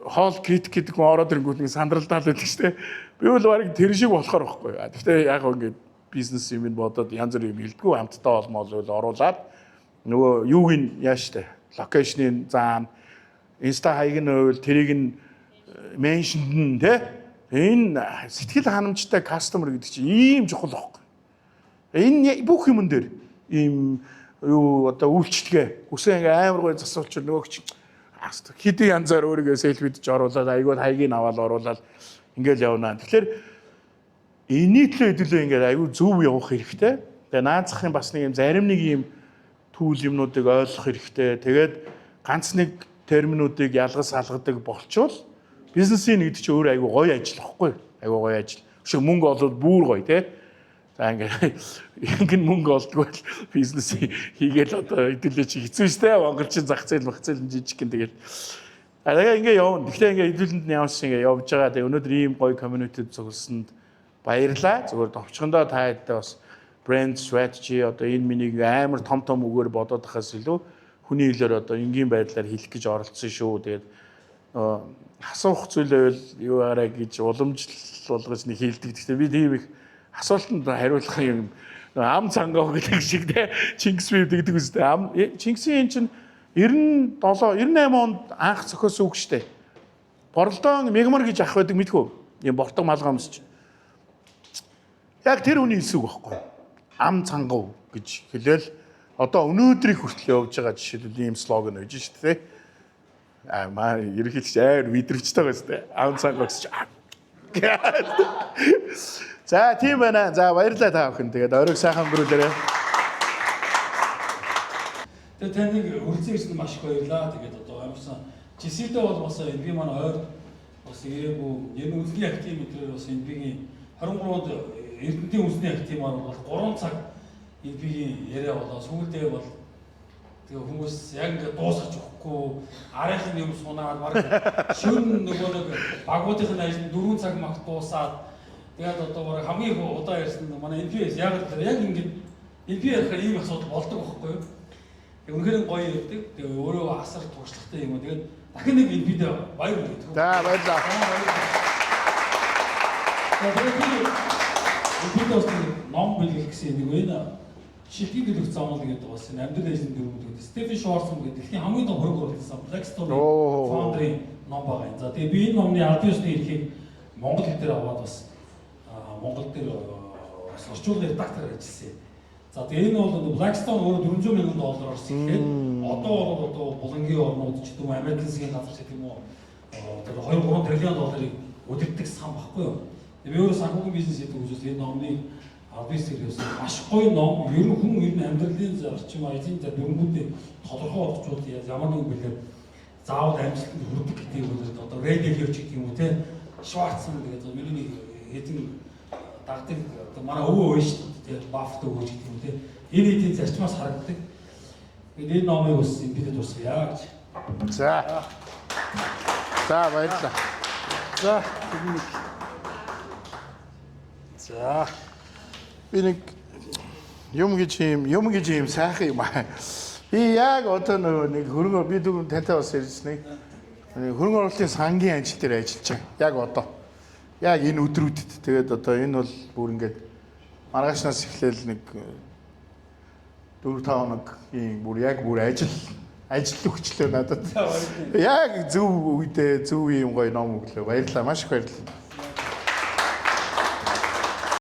хоол кит гэдэг нь ороод ирэнгүүт нэг сандралдаал байдаг шүү дээ. Би бол барыг тэр шиг болохоор байхгүй. Гэхдээ яг ингээд бизнес юм бодоод янз бүр юм хэлдэггүй хамтдаа олмол оруулаад нөгөө юуг нь яаш штэ. Локейшнийг заана. Инста хайг нь байвал тэрийг нь меншнд нь тэ энэ сэтгэл ханамжтай кастомер гэдэг чинь ийм чухал байхгүй. Энэ бүх юмн дээр ийм юу одоо үйлчлэгээ үсээ ингээ амар гой засуулч нөгөөч хэдийн янзаар өөрийгөө селфидж оруулаад айгуул хайгийг аваад оруулаад ингээл явна. Тэгэхээр энэний төлөө хэдүүлээ ингээ айгуул зөв явах хэрэгтэй. Тэгээ наацхын бас нэг юм зарим нэг юм түүл юмнуудыг ойлгох хэрэгтэй. Тэгээд ганц нэг терминуудыг ялгаж салгадаг болчвол бизнесийн нэгд чи өөр айгуу гоё ажил واخгүй. Айгуу гоё ажил. Өшөө мөнгө олоод бүр гоё те. За ингээд мөнгө олдгоо бизнес хийгээл одоо хэдүүлээ чи хэцүү шттэ. Монголчин зах зээл жижиг гин тэгээд. Тэгээ ингээд явна. Гэхдээ ингээд хэдүүлэнд нь явсан ингээд явж байгаа. Тэгээ өнөөдөр ийм гоё community зогсонд баярлаа. Зүгээр товчхондоо та хэдтэй бас brand strategy одоо энэ миний амар том үгээр бодоод тахаас илүү хүний хэлээр одоо энгийн байдлаар хэлэх гэж оролцсон шүү. Тэгээд асуух зүйл байвал юу арай гэж уламжлуулгаж нэг хэлдэг. Гэхдээ би тийм их асуултанд хариулах юм ам цангав гэдэг шиг те Чингис бий гэдэг үстэй. Чингисийн чинь 97 98 онд анх зохиосон үг штэ. Борлоон мегмар гэж ах байдаг мэдхүү. Ийм бортог малгай өмсч. Яг тэр үний хэлсэн үг байхгүй. Ам цангав гэж хэлээл одоо өнөөдрийг хүртэл явж байгаа жишээлбэл ийм слоган байж штэ те. Маа ерөнхийдөө амар мэдрэгчтэй байгаа штэ. Ам цангав гэж. За тийм байна. За баярлалаа та бүхэн. Тэгээд оройг сайхан өнгөрүүлээрэй. Тэгээд таныг хүрэлцэн ирсэн маш их баярлалаа. Тэгээд одоо амарсан жисэдээ бол бас энэ манай ойр бас ирээгүй энэ үндэсний актив мэдрээр бас энэ 23-нд Эрдэнэтийн үндэсний активаар бол 3 цаг энэ яриа болоо сүүлдээ бол тэгээ хүмүүс яг ингээд дуусгаж өгөхгүй арайхын юм сунаад баг шүн нөгөө нэг багуудын ажил 4 цаг мах дуусаад тэгээд одоо баг хамгийн их удаа ярьсан манай NPS яг ингээд NPS ярихаар ийм асуудал болдог байхгүй юу? Тэг үнэхээр гоё ярьдаг. Тэгээ өөрөө асар туршлагатай юм. Тэгээд дахин нэг NPS баяр хүргэдэг. За баярлалаа. Тэгээд ном бэлгэх гэсэн нэг энэ шилдэг дэлгэх замал гэдэг бас энэ амьдрал ажлын дөрвөн гэдэг Стефен Шварцман гэдэг дэлхийн хамгийн том хөрөнгө оруулалтын Blackstone founder-ийн ном байгаа юм. За тэгээ би энэ номны аль ёсны эрхийг монгол хэл дээр аваад бас монгол дээр орчуулгын редактораар ажилласан. За тэгээ энэ бол Blackstone өөрөө $400 million орсон гэхэд одоо булангийн орнууд ч гэдэм Америкийн засгийн газар ч гэдэм үү одоо 2-3 триллион долларыг удирддаг сан баггүй юу. Би өөрөө санхүүгийн бизнес хийдэг учраас энэ номны бизнес маш гоё ном. Ер нь хүн ер нь амьдралын зарчим аягийн за дөрөнгүүдээ тодорхой болгочвол ямар нэгэн бэлгээр заавал амжилтанд хүрэх гэдэг юм бол одоо Рэйдэл явж гэх юм уу те Шварцман гэдэг миний хэдэн дагдаг одоо манай өвөө өвөө шүү дээ Баффт өвөө гэх юм те энэ хэдийн зарчмаас харагддаг. Тэгээд энэ номыг бас бид дуусгая гэж. За баярлалаа. За би нэг юм гэж юм сайхан юм аа. Би яг одоо нэг хөрөнгө би дөрөв тантай бас ярьсан нэг хөрөнгө оруулалтын сангийн ажил дээр ажиллаж байгаа. Яг одоо. Яг энэ өдрүүдэд тэгээд одоо энэ бол бүр ингээд маргаашнаас эхлээл нэг 4-5 хоногийн бүр ажил өгчлөө надад. Яг зөв үедээ зөв юм гоё ном өглөө. Баярлалаа. Маш их баярлалаа.